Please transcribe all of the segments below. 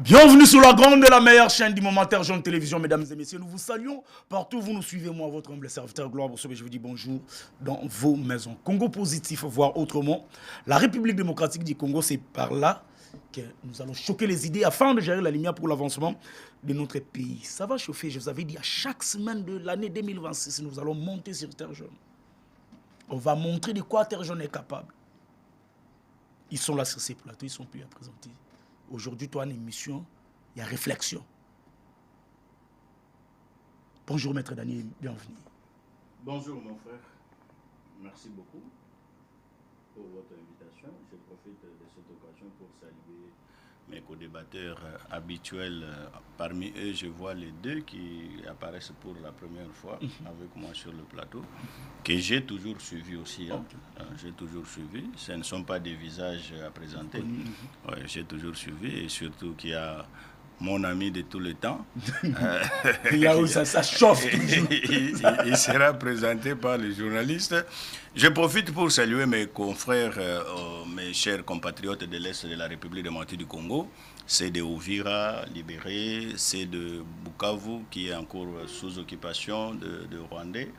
Bienvenue sur la grande et la meilleure chaîne du momentaire Jeune Télévision, mesdames et messieurs. Nous vous saluons partout où vous nous suivez. Moi, votre humble serviteur Gloire Bossobe, je vous dis bonjour dans vos maisons. Congo positif, voire autrement. La République démocratique du Congo, c'est par là que nous allons choquer les idées afin de gérer la lumière pour l'avancement de notre pays. Ça va chauffer, je vous avais dit, à chaque semaine de l'année 2026, nous allons monter sur Terre Jaune. On va montrer de quoi Terre Jaune est capable. Ils sont là sur ces plateaux, ils ne sont plus à présenter. Aujourd'hui, toi, en émission, il y a réflexion. Bonjour, Maître Daniel, bienvenue. Bonjour, mon frère. Merci beaucoup pour votre invitation. Je profite de cette occasion pour saluer mes co-débatteurs habituels. Parmi eux, je vois les deux qui apparaissent pour la première fois avec moi sur le plateau, que j'ai toujours suivi aussi. J'ai toujours suivi. Ce ne sont pas des visages à présenter. Ouais, j'ai toujours suivi et surtout qu'il y a mon ami de tout le temps. Il y a où ça chauffe toujours. Il sera présenté par les journalistes. Je profite pour saluer mes confrères, mes chers compatriotes de l'Est de la République démocratique du Congo. C'est de Uvira, libéré, c'est de Bukavu, qui est encore sous occupation de Rwandais.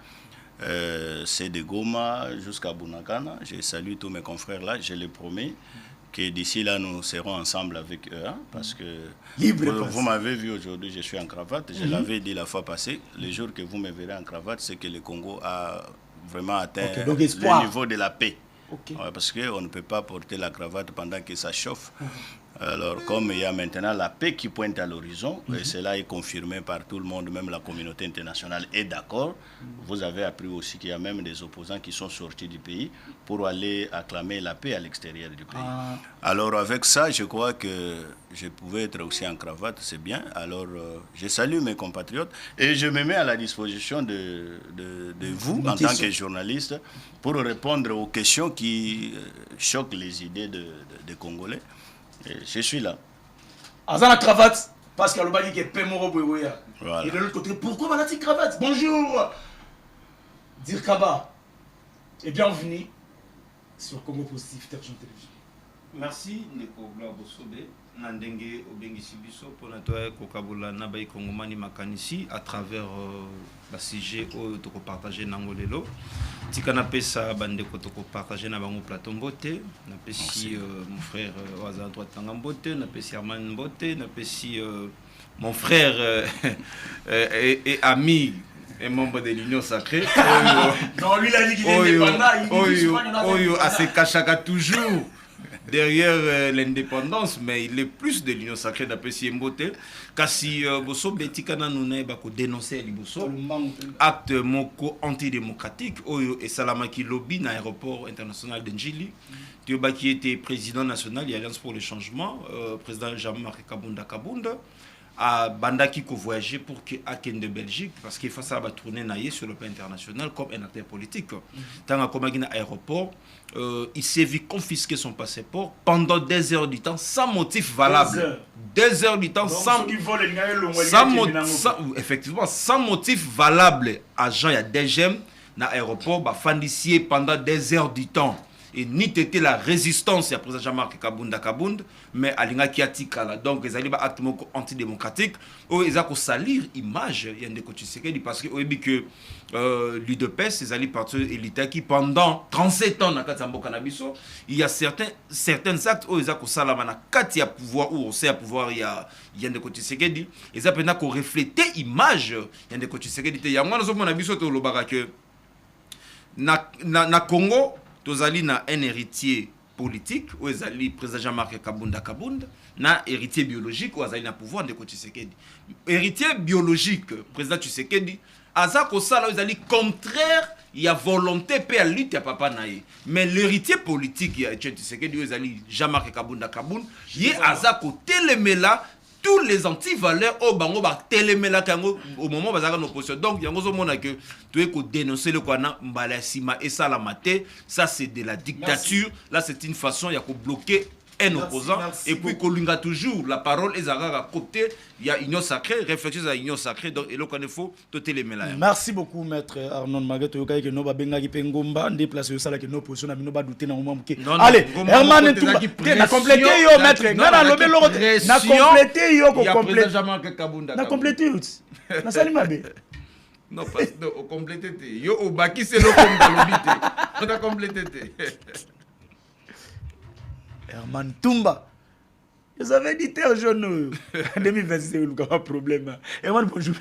C'est de Goma jusqu'à Bunagana. Je salue tous mes confrères là, je les promets que d'ici là, nous serons ensemble avec eux, parce que vous m'avez vu aujourd'hui, je suis en cravate. Je l'avais dit la fois passée, le jour que vous me verrez en cravate, c'est que le Congo a vraiment atteint le niveau de la paix. Ouais, parce qu'on ne peut pas porter la cravate pendant que ça chauffe. Alors, comme il y a maintenant la paix qui pointe à l'horizon, et cela est confirmé par tout le monde, même la communauté internationale est d'accord, vous avez appris aussi qu'il y a même des opposants qui sont sortis du pays pour aller acclamer la paix à l'extérieur du pays. Alors, avec ça, je crois que je pouvais être aussi en cravate, c'est bien. Alors, je salue mes compatriotes et je me mets à la disposition de vous, en tant que journaliste, pour répondre aux questions qui choquent les idées des Congolais. Et je suis là. Azan la cravate, parce qu'il y a le bagage qui est Pemoro Bouéouya. Voilà. Et de l'autre côté, pourquoi on a dit cravate? Bonjour, Dirkaba. Et bienvenue sur Congo Positif, Terre Jaune Télévision. Merci, Neko Gloire Bossobe. Nandenge Obengisi Biso pour notre Kokabula Nabaï Kongomani Makanisi à travers la CG au Toko partagé Nangolelo. Tikana Pesa Bandeko Toko partagé Nabango Platon Bote. Napesi mon frère Waza droite Tangambote. Napesi Arman Bote. Napesi mon frère et ami et membre de l'Union Sacrée. Non, lui il a dit qu'il est indépendant. Oyo, à se cachaka toujours derrière l'indépendance, mais il est plus de l'Union Sacrée d'après Mbote. Kasi Bosso Betikana Nune Bako dénoncer Liboso acte moko antidémocratique Oyo et Salamaki lobby dans l'aéroport international de Njili. Tioba qui était président national de l'Alliance pour le changement, président Jean-Marc Kabunda à Bandaki qui voyageait pour que Aken de Belgique parce qu'il faut ça va tourner naïe sur le plan international comme un acteur politique. Tant qu'à l'aéroport, il s'est vu confisquer son passeport pendant 2 heures du temps sans motif valable. 2 heures du temps effectivement sans motif valable. Agent il y a des gemmes dans l'aéroport bah fandissier pendant 2 heures du temps. Et ni était la résistance à président Jean-Marc Kabunda, mais Alinga Kiatikala. Donc, ils allaient acte antidémocratique. Ils allaient salir l'image. Il y a des côtés parce que l'UDPS, ils allaient partir élite qui pendant 37 ans dans Katambo Cannabiso, il y a certains actes où ils allaient salamana Katia pouvoir ou on sait à pouvoir il y a des côtés Sekedi. Ils allaient refléter l'image. Il y a des côtés Sekedi. Il y a moi nous avons abisso to lobaka que na Congo tozali na un héritier politique où ezali président Jean-Marc Kabunda na héritier biologique où ezali na pouvoir de Tshisekedi. Héritier biologique président Tshisekedi aza ko sala ezali contraire il y a volonté pe à lutte ya papa naïe. Mais l'héritier politique ya Tshisekedi ezali Jean-Marc Kabunda ye aza ko telemela tous les anti-valeurs au bango ba telemela kango au moment bazaka no position. Donc yango zo mona que tu es ko dénoncer le kwana mbala sima et ça la maté, ça c'est de la dictature. Là c'est une façon ya ko bloquer un Merci, opposant. merci Et puis beaucoup. Kolunga toujours, la parole est à côté, il y a union sacrée, réflexion à union sacrée, donc il faut tout les mélanges. Merci beaucoup, maître Arnon Maguette. Que nous avons Pengomba, déplacé au salaire que nos positions n'ont pas douté dans le moment. Allez, Herman, tu as complété, yo, maître. Non, non, l'obé l'autre. Na complété, yo, qu'on complète. Na complété, na salimabe. Non, parce que au complété, yo, au baki, c'est le comme dans l'obité. On a complété. Herman Tumba. Vous avez dit t'es un jeune. En 2026, il y a un problème. Herman, bonjour.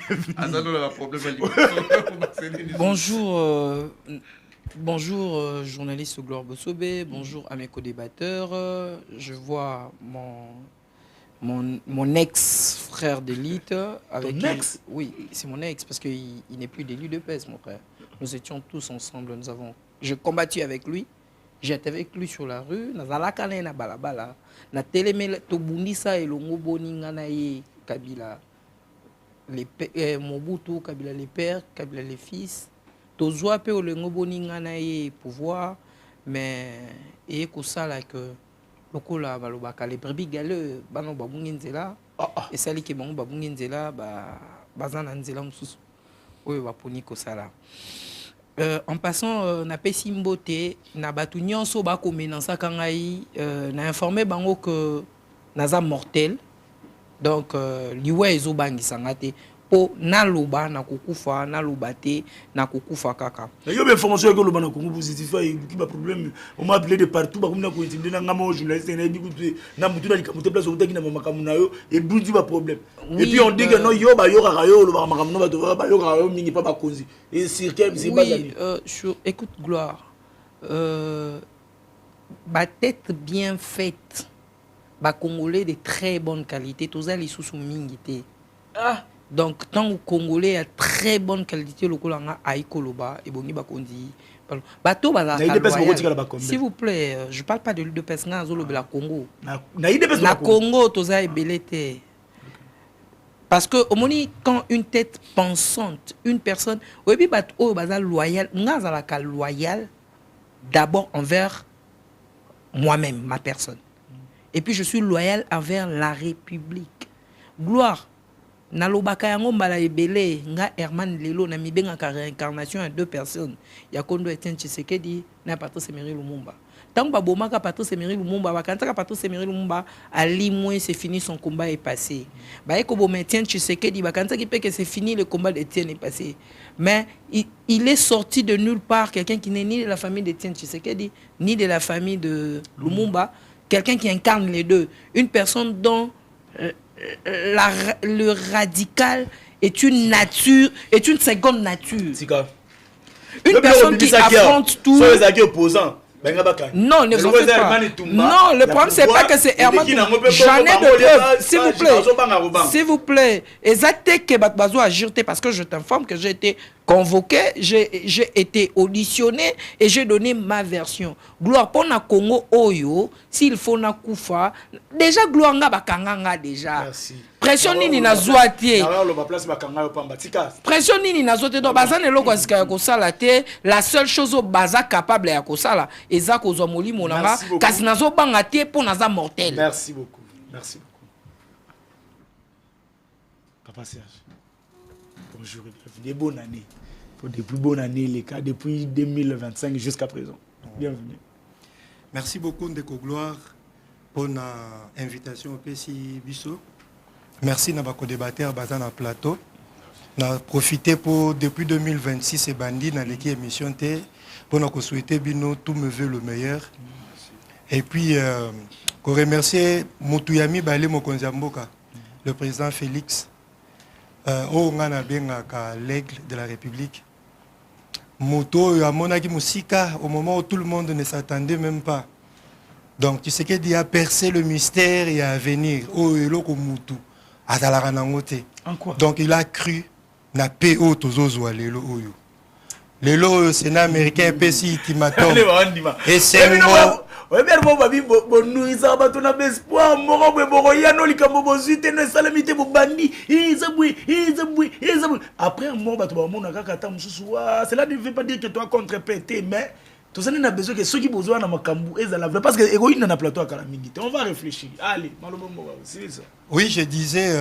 Bonjour, bonjour journaliste Gloire Bossobé, bonjour à mes co-débatteurs. Je vois mon ex-frère d'élite. Ton ex? Oui, c'est mon ex parce qu'il n'est plus d'élu de PES, mon frère. Nous étions tous ensemble, j'ai combattu avec lui. J'étais avec lui sur la rue, nazalaka na balabala, na telemela tobundisa elongo boninga na ye Kabila, Mobutu, Kabila les pères, Kabila les fils, tozwa pe olongo boninga na ye pouvoir, mais et ko sala que lokola balobaka les brebis galeux bano babungi nzela, et sali ke bango babungi nzela bazana nzela mususu oyo baponi ko sala. En passant, na pesi mbote na batu nyonso ba komenansa kangai na informé bango que naza mortel. Donc liwe ezo bangisa ngate po naloba na kokufa naloba te na kokufa kaka. Yo be information que le bana Congo positif qui ba problème on m'a appelé de partout ba komina ko intimider na ngama journaliste na bi kutu na mutu na likamuté place otaki na makamu na yo et bundi ba problème. Et puis on dit que non yo ba yo kaka yo lo ba makamu no ba to ba yo kaka yo mingi pas ba cause. Et sur quel c'est oui, écoute Gloire. Ma tête bien faite. Ba Congolais de très bonne qualité, tous les sous mingité. Donc tant que Congolais à très bonne qualité le kolanga aïkoloba et boni bakondi. Bateau s'il vous plaît, je parle pas de l'UDPS na zolo la Congo. Na Congo tous les belete. Parce que au moni quand une tête pensante, une personne, oui bat o bazal loyal, nga la loyal d'abord envers moi-même, ma personne. Et puis je suis loyal envers la République. Gloire. Nalobaka yango mbala ebele nga Herman Lelo na mibenga ka réincarnation à deux personnes. Ya Kondo Etienne Tshisekedi na Patrice Emery Lumumba. Tant ba bomaka Patrice Emery Lumumba bakantaka Patrice Emery Lumumba ali moins c'est fini, son combat est passé. Ba eko bo Etienne Tshisekedi bakantaki pe que c'est fini, le combat d'Etienne est passé. Mais il est sorti de nulle part, quelqu'un qui n'est ni de la famille d'Etienne Tshisekedi ni de la famille de Lumumba, quelqu'un qui incarne les deux, une personne dont le radical est une nature, est une seconde nature. Une personne qui affronte tout. Non, ne vous en faites pas. Non, le problème c'est pas que c'est Herman. J'en ai de preuves. S'il vous plaît. Exactement que Batbazo a juré parce que je t'informe que j'ai été convoqué, j'ai été auditionné et j'ai donné ma version. Gloire pour na Congo Oyo, s'il faut na Koufa, déjà gloire nga bakanganga déjà. Merci. Pression nini na zoatie. Pression nini na zoatie donc bazane loko asika ko sala te, la seule chose au baza capable ya ko sala eza ko zo molimo nanga kasi nazo banga te pour naza mortel. Merci beaucoup. Merci beaucoup. Papa Serge. Bonjour et bienvenue. Bonne année. Depuis bonne année, les cas, depuis 2025 jusqu'à présent. Bienvenue. Merci beaucoup, Ndeko Gloire, pour l'invitation au PCI Bisso. Merci à nos débatteurs basés dans le plateau. On a profité pour, depuis 2026, et bandit dans l'équipe émission T, pour nous souhaiter tout me veut le meilleur. Et puis, on remercie Moutouyami Balé Mokonzamboka, le président Félix. On a l'aigle de la République. Moto a monaki musika au moment où tout le monde ne s'attendait même pas. Donc tu sais qu'il a percé le mystère et à venir. Oh eloko mutu azalaka nangote. Donc il a cru na PO tozozo lelo oyo. Lelo Sénat américain PC ultimatum. Et c'est oui, bien bon, babi, bon, nous, ils ont battu un espoir, moro, moro, yano, likambo, bozuite, ne salamité, bon, bandi, ils ont après un mort, bateau, mon akaka, c'est là, ne veut pas dire que toi contre pété, mais Tout ça, on a besoin que ceux qui besoin de makambu et la vraie parce que égoïne dans le plateau à Kalamingite. On va réfléchir. Allez, c'est ça. Oui, je disais,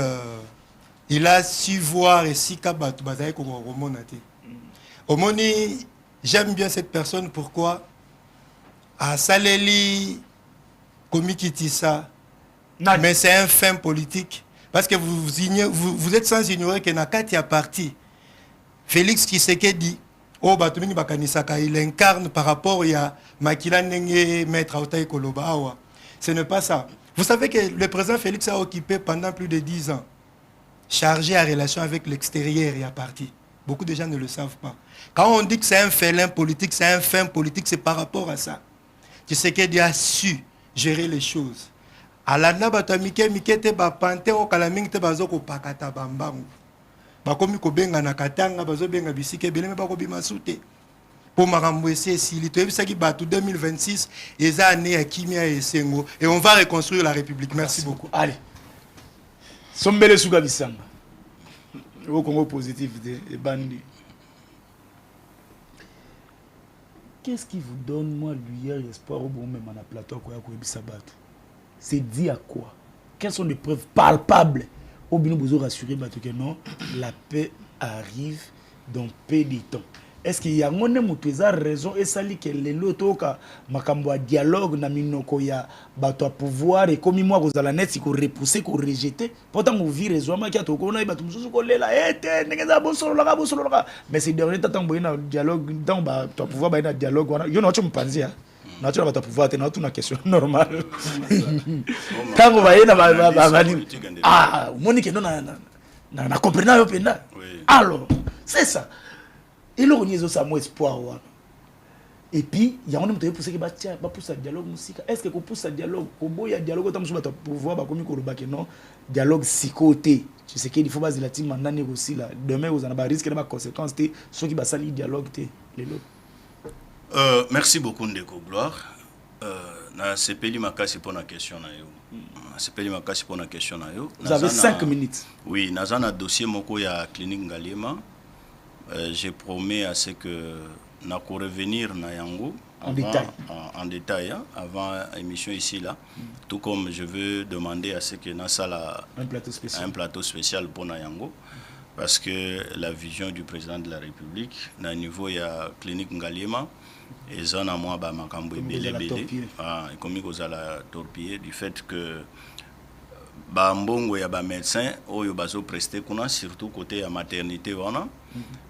il a su voir et si Kabatou Bazaï comme Romonate. Omoni, j'aime bien cette personne. Pourquoi? À Saleli, Komikitissa, mais c'est un fin politique. Parce que vous êtes sans ignorer que Nakati a parti. Félix Tshisekedi, il incarne par rapport à Makila Nenge, Maître Aotaï Koloba. Ce n'est pas ça. Vous savez que le président Félix a occupé pendant plus de 10 ans, chargé en relation avec l'extérieur et à parti. Beaucoup de gens ne le savent pas. Quand on dit que c'est un félin politique, c'est un fin politique, c'est par rapport à ça. Tshisekedi a su gérer les choses. Alanda batamike mikete ba pante o kalaming te bazoko pakata bambangu. Bakomi ko benga na katanga bazo benga bisike beleme bako bimasute. Pour makambo ese sili to ebisaki batu 2026 eza année ya kimia et sengo et on va reconstruire la République. Merci beaucoup. Allez. Sombele Suga Bisanga. Au Congo positif et bandi. Qu'est-ce qui vous donne moi lueur et espoir au bon même à la plateau quoi ko ebisabatu? C'est dit à quoi? Quelles sont les preuves palpables au bien vous rassurer que non, la paix arrive dans peu de temps. Est-ce qu'il y a une raison et ça dit que les lotos makambo dialogue na minoko ya bato pouvoir et comme moi vous allez net si ko repousser ko rejeter pourtant vous vit raison ma ki atoko na bato mususu ko lela ete ngeza bosolo la mais c'est dernier temps boyina dialogue dans bato pouvoir ba na dialogue wana yo na tu mpanzia na tu na bato pouvoir te na tu na question normale quand on va na ah monique non na comprendre yo penda alors c'est ça. Et là, on y a un espoir. Et puis, il y a un homme qui pousse un dialogue musical. Est-ce que vous poussez un dialogue? Il y a un dialogue pour pouvoir non dialogue psychoté. Je sais qu'il faut baser la team maintenant aussi là. Demain, vous avez un risque de conséquences. Ceux qui basent le dialogue, merci beaucoup, Ndeko Gloire. C'est Peli Makasi pour la question. C'est Peli Makasi pour la question. Vous avez 5 minutes. Oui, nous avons un dossier à la clinique Ngalema. Je promets à ce que nous allons revenir na Yango en détail avant l'émission ici là. Tout comme je veux demander à ce que nous un plateau spécial pour Yango parce que la vision du président de la République na niveau ya clinique Ngalema et ça na moi ba makambo belé et comme ils la torpiller du fait que ba mbongo ya ba médecin oyo bazo prester kuna surtout côté ya maternité wana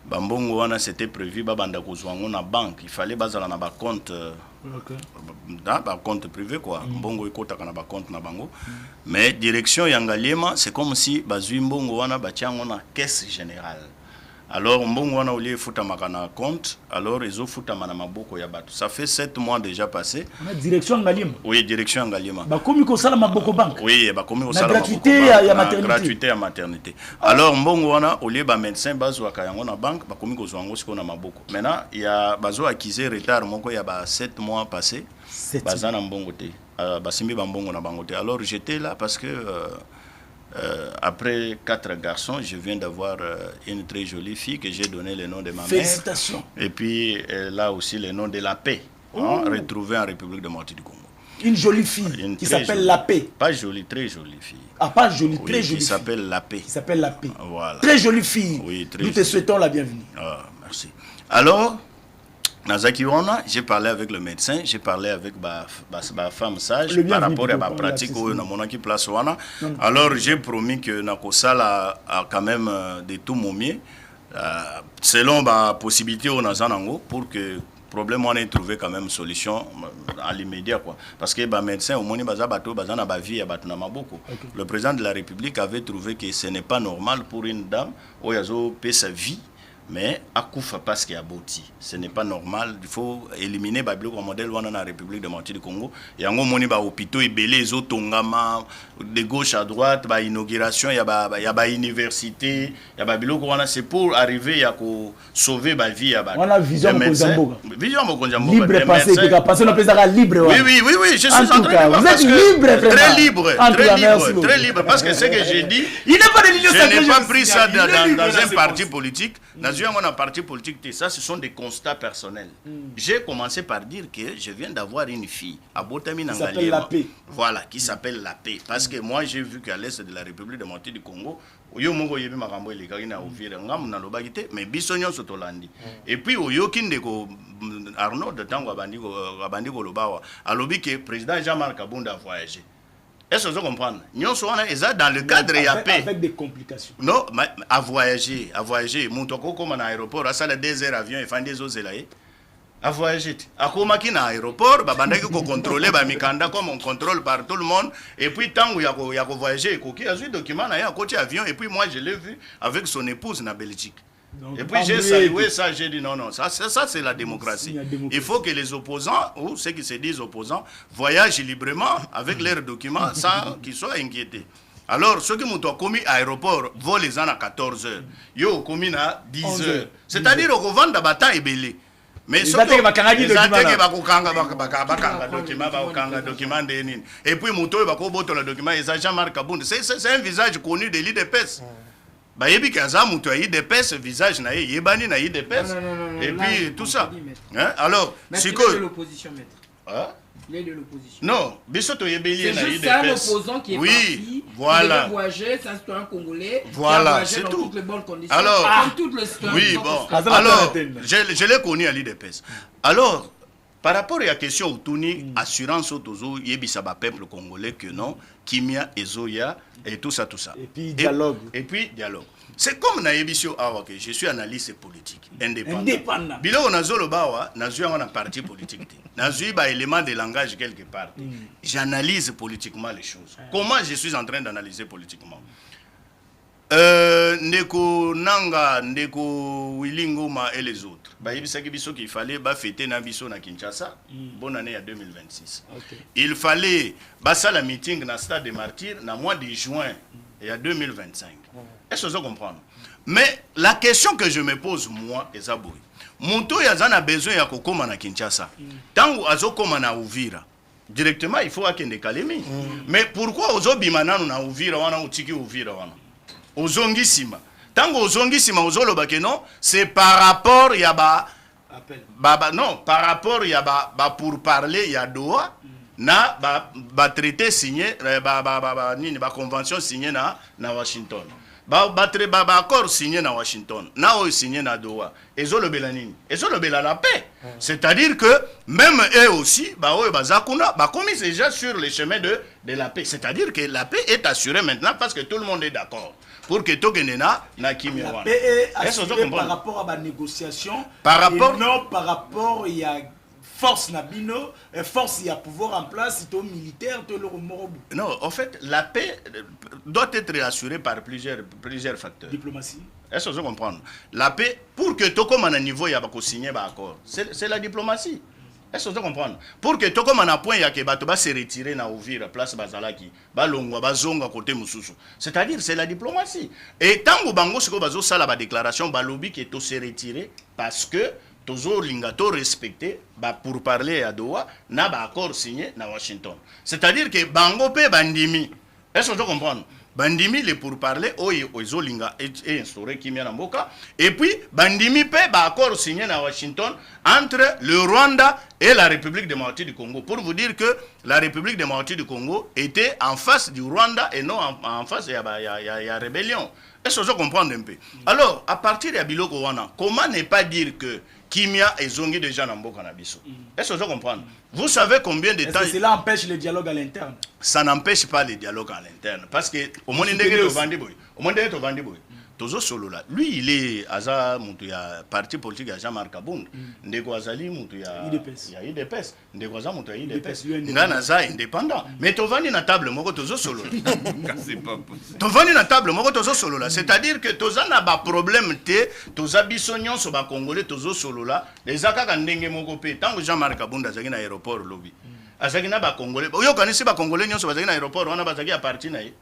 bambongo wana c'était prévu babanda kozwango na banque il fallait bazala na ba compte ba compte privé quoi mbongo ekota kana ba compte na bango mais direction ya Ngalema c'est comme si bazui mbongo wana batiango na caisse générale. Alors mbongo wana olie futa makana compte alors ezo futa mana maboko ya bato. Ça fait 7 mois déjà passé. On a direction Ngalema. Oui, direction Ngalema. Ba komi ko sala maboko banque. Oui, ba komi ko sala gratuité ya maternité. Gratuité ya maternité. Alors mbongo wana olie ba médecin bazo akayango na banque ba komi ko zwango siko na maboko. Maintenant il y a bazo acquisé retard moko ya ba 7 mois passé. Bazana mbongo te. Ba simbi ba mbongo na bango te. Alors j'étais là parce que après 4 garçons, je viens d'avoir une très jolie fille que j'ai donné le nom de ma mère. Félicitations. Et puis là aussi le nom de la paix, retrouvée en République démocratique du Congo. Une jolie fille qui s'appelle la paix. Pas jolie, très jolie fille. Ah, pas jolie, oui, très jolie. Qui s'appelle la paix. Qui s'appelle la paix. Voilà. Très jolie fille. Oui, très Nous te souhaitons la bienvenue. Ah, merci. Alors, Nazakiwana, j'ai parlé avec le médecin, j'ai parlé avec ma femme sage par rapport à ma pratique où on a qui place wana. Alors j'ai promis que Nakosala a quand même de tout mon mieux selon ma possibilité au Nazanango pour que problème on ait trouvé quand même solution à l'immédiat quoi. Parce que médecin au moni baza bato baza na ba vie ya bato na maboko. Le président de la République avait trouvé que ce n'est pas normal pour une dame où yazo paie sa vie. Mais à Koufa parce qu'il y a Boti, ce n'est pas normal. Il faut éliminer le modèle dans la République démocratique du Congo. Il y a un hôpital et les autres de gauche à droite, il y a inauguration, il y a université, il y a c'est pour arriver à sauver la vie. On a vision de libre passé, passer libre. Oui, je suis en train de dire. Vous êtes libre, très libre, parce que ce que j'ai dit, il n'est pas de je n'ai pas pris ça dans un parti politique. Dans on a parti politique, ça ce sont des constats personnels. J'ai commencé par dire que je viens d'avoir une fille à Botami s'appelle la paix. Voilà, qui s'appelle la paix. Parce que moi j'ai vu qu'à l'est de la République démocratique du Congo, oyo mongo yebi makambo elekaki na Uvira ngam na lobaki te mais biso nyonso tolandi. Et puis oyo kindeko Arnaud de tango abandi ko lobawa alobi que président Jean-Marc Kabunda a voyagé. Est-ce que vous comprenez? Nous sommes dans le cadre de la paix. Avec des complications. Non, à voyager. Mon toko comme en aéroport, à ça les 2 heures avion et fin des eaux à voyager. À comment qui na aéroport, babanda qui contrôler, mikanda comme on contrôle par tout le monde. Et puis tant où il y a voyager, il y a un document à côté avion. Et puis moi je l'ai vu avec son épouse en Belgique. Donc, et puis j'ai salué ça, j'ai dit non, ça c'est la démocratie. Il faut que les opposants, ou ceux qui se disent opposants, voyagent librement avec leurs documents sans qu'ils soient inquiétés. Alors, ceux qui m'ont commis à l'aéroport, volent les ans à 14 h. Ils ont commis à 10 h. C'est-à-dire qu'on vend la bataille belé. Mais et puis c'est un visage connu de l'IDPS. Bah yebi kaza muto a IDPS visage na yebani na IDPS et puis tout ça. Hein? Alors, c'est quoi l'opposition maître? Hein? Il est de l'opposition. Non, Bissoto Yebeli na IDPS. C'est un opposant qui est parti. Voilà. Qui a voyagé, c'est un citoyen congolais. Voilà, c'est tout. Dans toutes les bonnes conditions. Alors, comme toutes les citoyens. Oui, bon. Alors, je l'ai connu à l'IDPS. Alors, par rapport à la question Outuni, assurance autozo, yebisaba peuple congolais que non, Kimia, Ezoya, et tout ça. Et puis dialogue. Et puis dialogue. C'est comme na yebisio awa que je suis analyste politique, indépendant. Bilo on a zolo bawa, na zui on a parti politique. Na zui ba élément de langage quelque part. J'analyse politiquement les choses. Comment je suis en train d'analyser politiquement? Ndeko Nanga, Ndeko Willingoma et les autres. Qu'il fallait fêter Nabiso na Kinshasa. Bonne année à 2026. Okay. Il fallait basa la meeting na stade des Martyrs na mois de juin et à 2025. Est-ce que vous comprenez? Mais la question que je me pose moi est ça. Monto yazana besoin ya kokoma na Kinshasa. Tango azokoma na Uvira. Directement il faut akende Kalemi. Mais pourquoi ozobimana na Uvira wana utiki Uvira wana? Ozongisima. Tango ozongisima ozoloba ke non, c'est par rapport ya non, par rapport ya pour parler ya Doha na traité signé convention signée na Washington. Accord signé na Washington. Na o signé na Doha. Ezolobela nini? Ezolobela la paix. C'est-à-dire que même eux aussi commis déjà sur le chemin de la paix. C'est-à-dire que la paix est assurée maintenant parce que tout le monde est d'accord. Pour que Togenena na Kimia. La paix est assurée par rapport à la négociation. Non par rapport il y a force nabino et force il y a pouvoir en place tout militaire tout le morobu. Non, en fait la paix doit être assurée par plusieurs facteurs. Diplomatie. Est-ce que vous comprenez? La paix pour que tout comme à un niveau il y a pas signer un accord. C'est la diplomatie. Est-ce que vous comprenez? Pour que tout comme à un point il y a que bato se retirer na Uvira place bazalaki balongwa bazonga côté mususu. C'est-à-dire c'est la diplomatie. Et tant que bango siko bazo sala ba déclaration balobi que to se retirer parce que toujours lingato respecté pour parler à Doha n'a pas accord signé na Washington. C'est-à-dire que bango pe bandimi. Est-ce que vous comprenez? Bandimi les pour parler ozo linga et instauré Kimia na mboka et puis bandimi pe accord signé na Washington entre le Rwanda et la République démocratique du Congo pour vous dire que la République démocratique du Congo était en face du Rwanda et non en face il y a rébellion. Est-ce que vous comprenez un peu? Alors à partir de Biloko wana, comment ne pas dire que Kimia et Zongi déjà dans Mboka Nabiso? Est-ce que vous comprenez? Vous savez combien de temps... cela empêche le dialogue à l'interne? Ça n'empêche pas le dialogue à l'interne. Parce que au moins de Vandiboy, Tozo Solo là, lui il est Aza Moutuya, parti politique à Jean-Marc Kabund, Ndeko Azali Moutuya IDPS, Ndeko Aza Moutuya IDPS, Nganaza indépendant. Mais Tovani na table moko Tozo Solo là. C'est pas possible. Tovani na table moko Tozo Solo là. C'est-à-dire que Toza na ba problème te, Toza bisonyon so ba Congolais Tozo Solo là. Les akaka ndenge moko pe, tant que Jean-Marc Kabund azaki na aéroport lobby. Azaki na ba Congolais. Oyo kanisi ba Congolais nyonso bazaki na aéroport wana bazaki a parti na ye.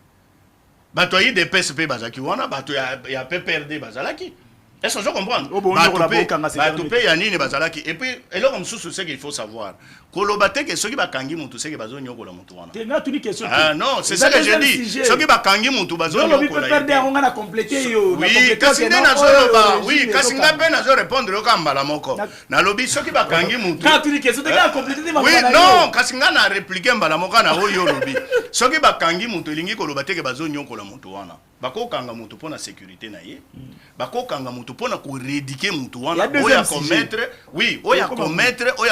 Bato yi de PSP bazaki wana bato ya PPRD bazalaki. Est-ce que je comprends? Batopé yanini bazalaki et puis et là comme sous c'est qu'il faut savoir. Kolobate que ceux qui ba kangi mutu c'est que bazo nyoko la mutu wana. T'es tu dis question. Ah non, c'est ça que j'ai dit. Ceux qui ba kangi mutu bazo nyoko la. On a complété yo. Oui, kasinga na zoloba. Oui, kasinga pe na zo répondre yo kambala moko. Na lobi ceux qui ba kangi mutu. Quand tu dis question, tu as complété ma. Oui, non, kasinga na répliquer mbala moko na oyo lobi. Ceux qui ba kangi mutu lingi kolobate que bazo nyoko la mutu wana. Bako kanga mutu pona sécurité na ye. Bako kanga mutu pona ko rédiquer mutu wana. Oya commettre, oui, oya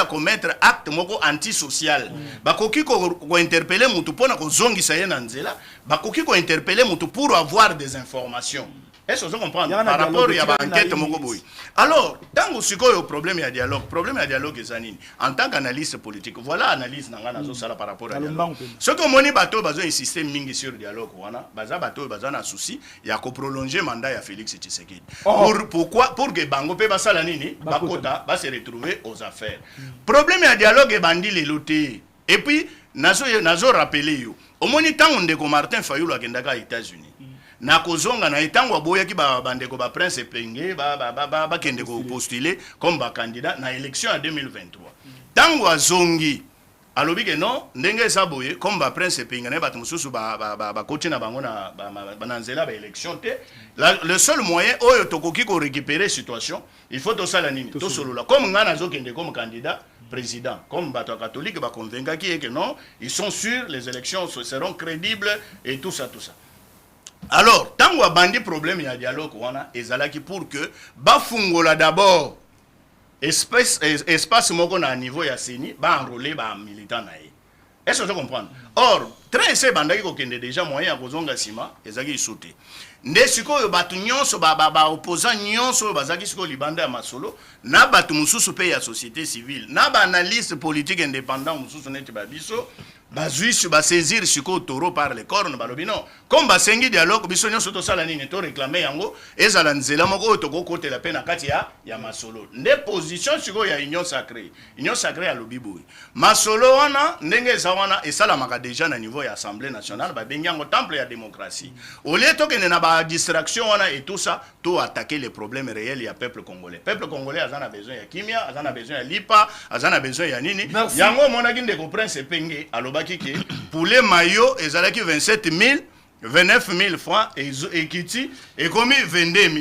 commettre acte moko antisocial. Bakoki ko interpeller mutu pona ko zongisa ye na nzela. Bakoki ko interpeller mutu pour avoir des informations. Est-ce que vous comprenez? Par rapport à l'enquête Mogoboy. Alors, tant que le problème de dialogue est zanine. En tant qu'analyste politique, voilà l'analyse par rapport à dialogue. Ce que Moni Bato a besoin d'insister sur le dialogue, Baza Bato a besoin d'un souci, il y a qu'au prolonger mandat à Félix Tshisekedi. Pourquoi? Pour que Bango Peba Salanini, Bakota, va se retrouver aux affaires. Problème de dialogue est bandi les lotés. Et puis, Nazo rappelé, au Moni tant on de Martin Fayulu à Kendaka, États-Unis. Na kozonga na etango boya ki ba bandeko ba prince penge ba kende ko postuler comme ba candidat na élection en 2023. Tango azongi alobi ke non ndenge sa boye comme ba prince penge na batu mususu ba coach na bango na bananzela ba élection te. Le seul moyen oyo tokoki ko récupérer situation, il faut to sala nini to solola comme ngana zo kende comme candidat président comme bato catholique ba convaincre qui est que non, ils sont sûrs les élections seront crédibles et tout ça. Alors, tant qu'on a bandi problème, il y a dialogue, ezalaki pour que bafungola d'abord espace moko na niveau ya seni ba enrôler ba militant na ye. Est-ce que tu comprends? Or, très c'est bandaki ko kende déjà moyen ya kozonga sima, ezaki sauter. Nde sikoyo batu nyonso ba opposant nyonso bazaki siko libanda ya masolo na batu mususu pe ya société civile na ba analyste politique indépendant mususu neti ba biso bazuisu ba saisir siko taureau par les cornes balobi non comme ba sengi dialogue biso nyonso to sala nini to réclamer yango ezala nzela moko to ko kotela pe na kati ya masolo nde position siko ya union sacrée ya lobiboy masolo wana ndenge za wana esala maka déjà na niveau ya assemblée nationale ba bengango temple ya démocratie au lieu to kene na ba distraction wana et tout ça to attaquer les problèmes réels ya peuple congolais azana besoin ya kimia azana besoin ya lipa azana besoin ya nini yango mona kinde ko prince penge aloba pour les maillots, ils allaient 27 000, 29 000 francs et Kiti et commis 22 000.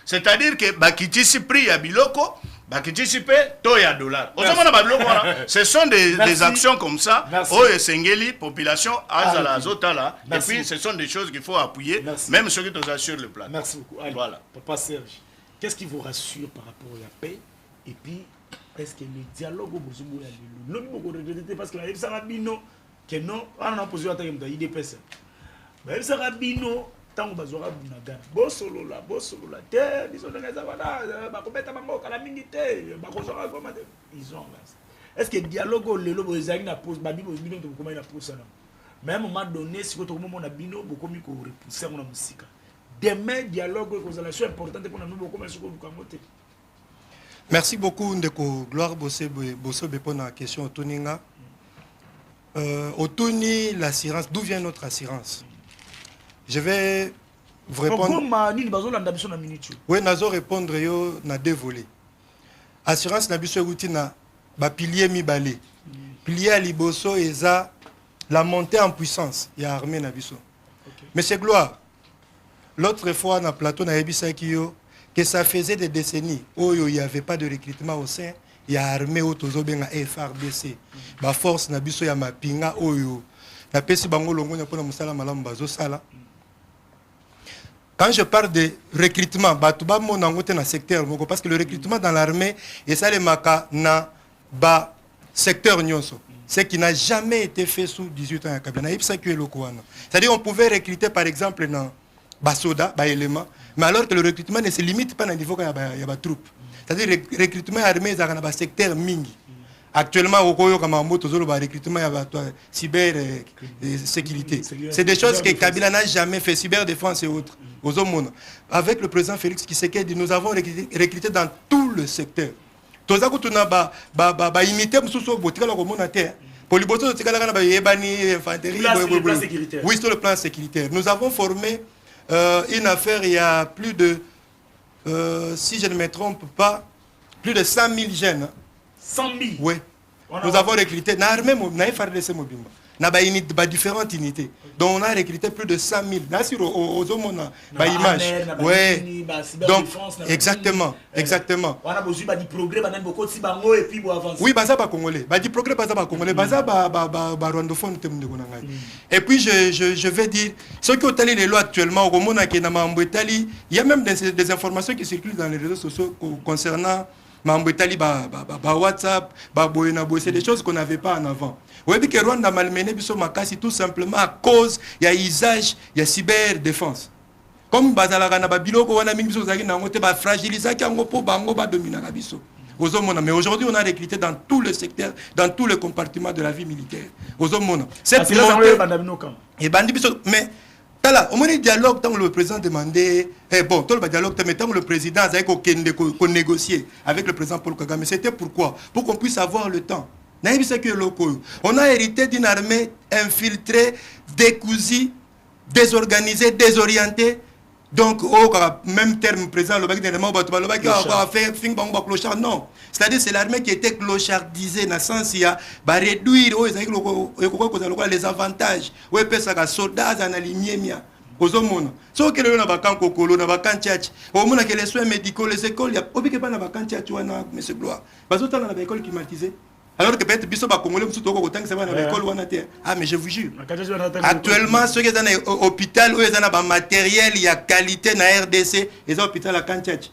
C'est-à-dire que Bakiti si prix à Biloko, Bakiti si paie, toya dollar. Ce sont des actions comme ça. Oh, Sengeli, population, Azala, Zotala. Et puis ce sont des choses qu'il faut appuyer, même ceux qui sont sur le plan. Merci beaucoup. Allez, voilà. Papa Serge, qu'est-ce qui vous rassure par rapport à la paix? Et puis, est-ce que le dialogue au Bouzoubo est le non, parce que la Sarabino, que non, on a posé la question de l'IDPS. Mais il sera bino, tant que vous avez un bossolo la terre, ils ont des ils ont. Est-ce que le dialogue, le lobo, ils ont posé, comment il a posé ça? Mais à un moment donné, si vous avez un bino, beaucoup mieux que repousser la musique. Demain, dialogue, c'est important pour nous, beaucoup mieux que vous. Merci beaucoup, Ndeko Gloire Bosso pour la question Toninga. Otoni, l'assurance, d'où vient notre assurance? Je vais vous répondre. Oui, je vais répondre na deux volets. Assurance na biso na ba pilier mi balé. Pilier à liboso et la montée en puissance il y a armée na biso. Monsieur Gloire, l'autre fois na plateau na ebisa kiyo que ça faisait des décennies où il n'y avait pas de recrutement au sein. Il y a armée au tozobenga FRDC. Ba force na biso ya mapinga oyo. Na pesi bango longo na pona musala malamu bazo sala. Quand je parle de recrutement, batuba mo nango te na secteur moko parce que le recrutement dans l'armée et ça les maka na ba secteur nyonso. Ce qui n'a jamais été fait sous 18 ans à Kabila. C'est-à-dire on pouvait recruter par exemple dans basoda, ba élément, mais alors que le recrutement ne se limite pas dans le niveau qu'il y a ba troupes. C'est-à-dire le recrutement armé dans le secteur mingi. Actuellement, au Koyo, comme en moto, le recrutement, il y a cyber sécurité. C'est des choses que Kabila n'a jamais fait, cyberdéfense et autres. Avec le président Félix Tshisekedi, nous avons recruté dans tout le secteur. Tous les gens qui ont imité oui, sur le plan sécuritaire. Nous avons formé une affaire il y a plus de si je ne me trompe pas, plus de 100 000 jeunes. 100 000. Oui. Nous avons recruté, différentes unités. Donc on a recruté plus de 100 000. Là, sur aux images. Oui. Donc, exactement. Exactement. On a besoin de progrès, et puis avancer. Oui, ça va congolais. Du progrès, ça va congolais. Ça va rwandophone. Et puis, je vais dire, ceux qui ont les lois actuellement, il y a même des informations qui circulent dans les réseaux sociaux concernant WhatsApp, c'est des choses qu'on n'avait pas en avant. Oui, mais que Rwanda a malmené tout simplement à cause il y a usage, il y a cyberdéfense. Comme mais aujourd'hui, on a recruté dans tous les secteurs, dans tous les compartiments de la vie militaire. Mais voilà, au moment du dialogue, tant le président demandait, bon, tout le dialogue, mais tant le président a négocié avec le président Paul Kagame, c'était pourquoi? Pour qu'on puisse avoir le temps. On a hérité d'une armée infiltrée, décousue, désorganisée, désorientée. Donc, au même terme, président, non. C'est-à-dire c'est l'armée qui était clochardisée dans le sens où il y a réduire les avantages. Oui, les soldats en alignés. Aux hommes, ce qui est là, Kokolo, les soins médicaux, les écoles, il y a M. Gloire. Parce que dans l'école climatisée. Alors que peut-être biso ba congolais musu toko kotanga ça na l'école wana te. Ah mais je vous jure. Actuellement ceux qui sont dans l'hôpital où ils ont un matériel, il y a qualité na RDC, ils ont hôpital à Kantiach.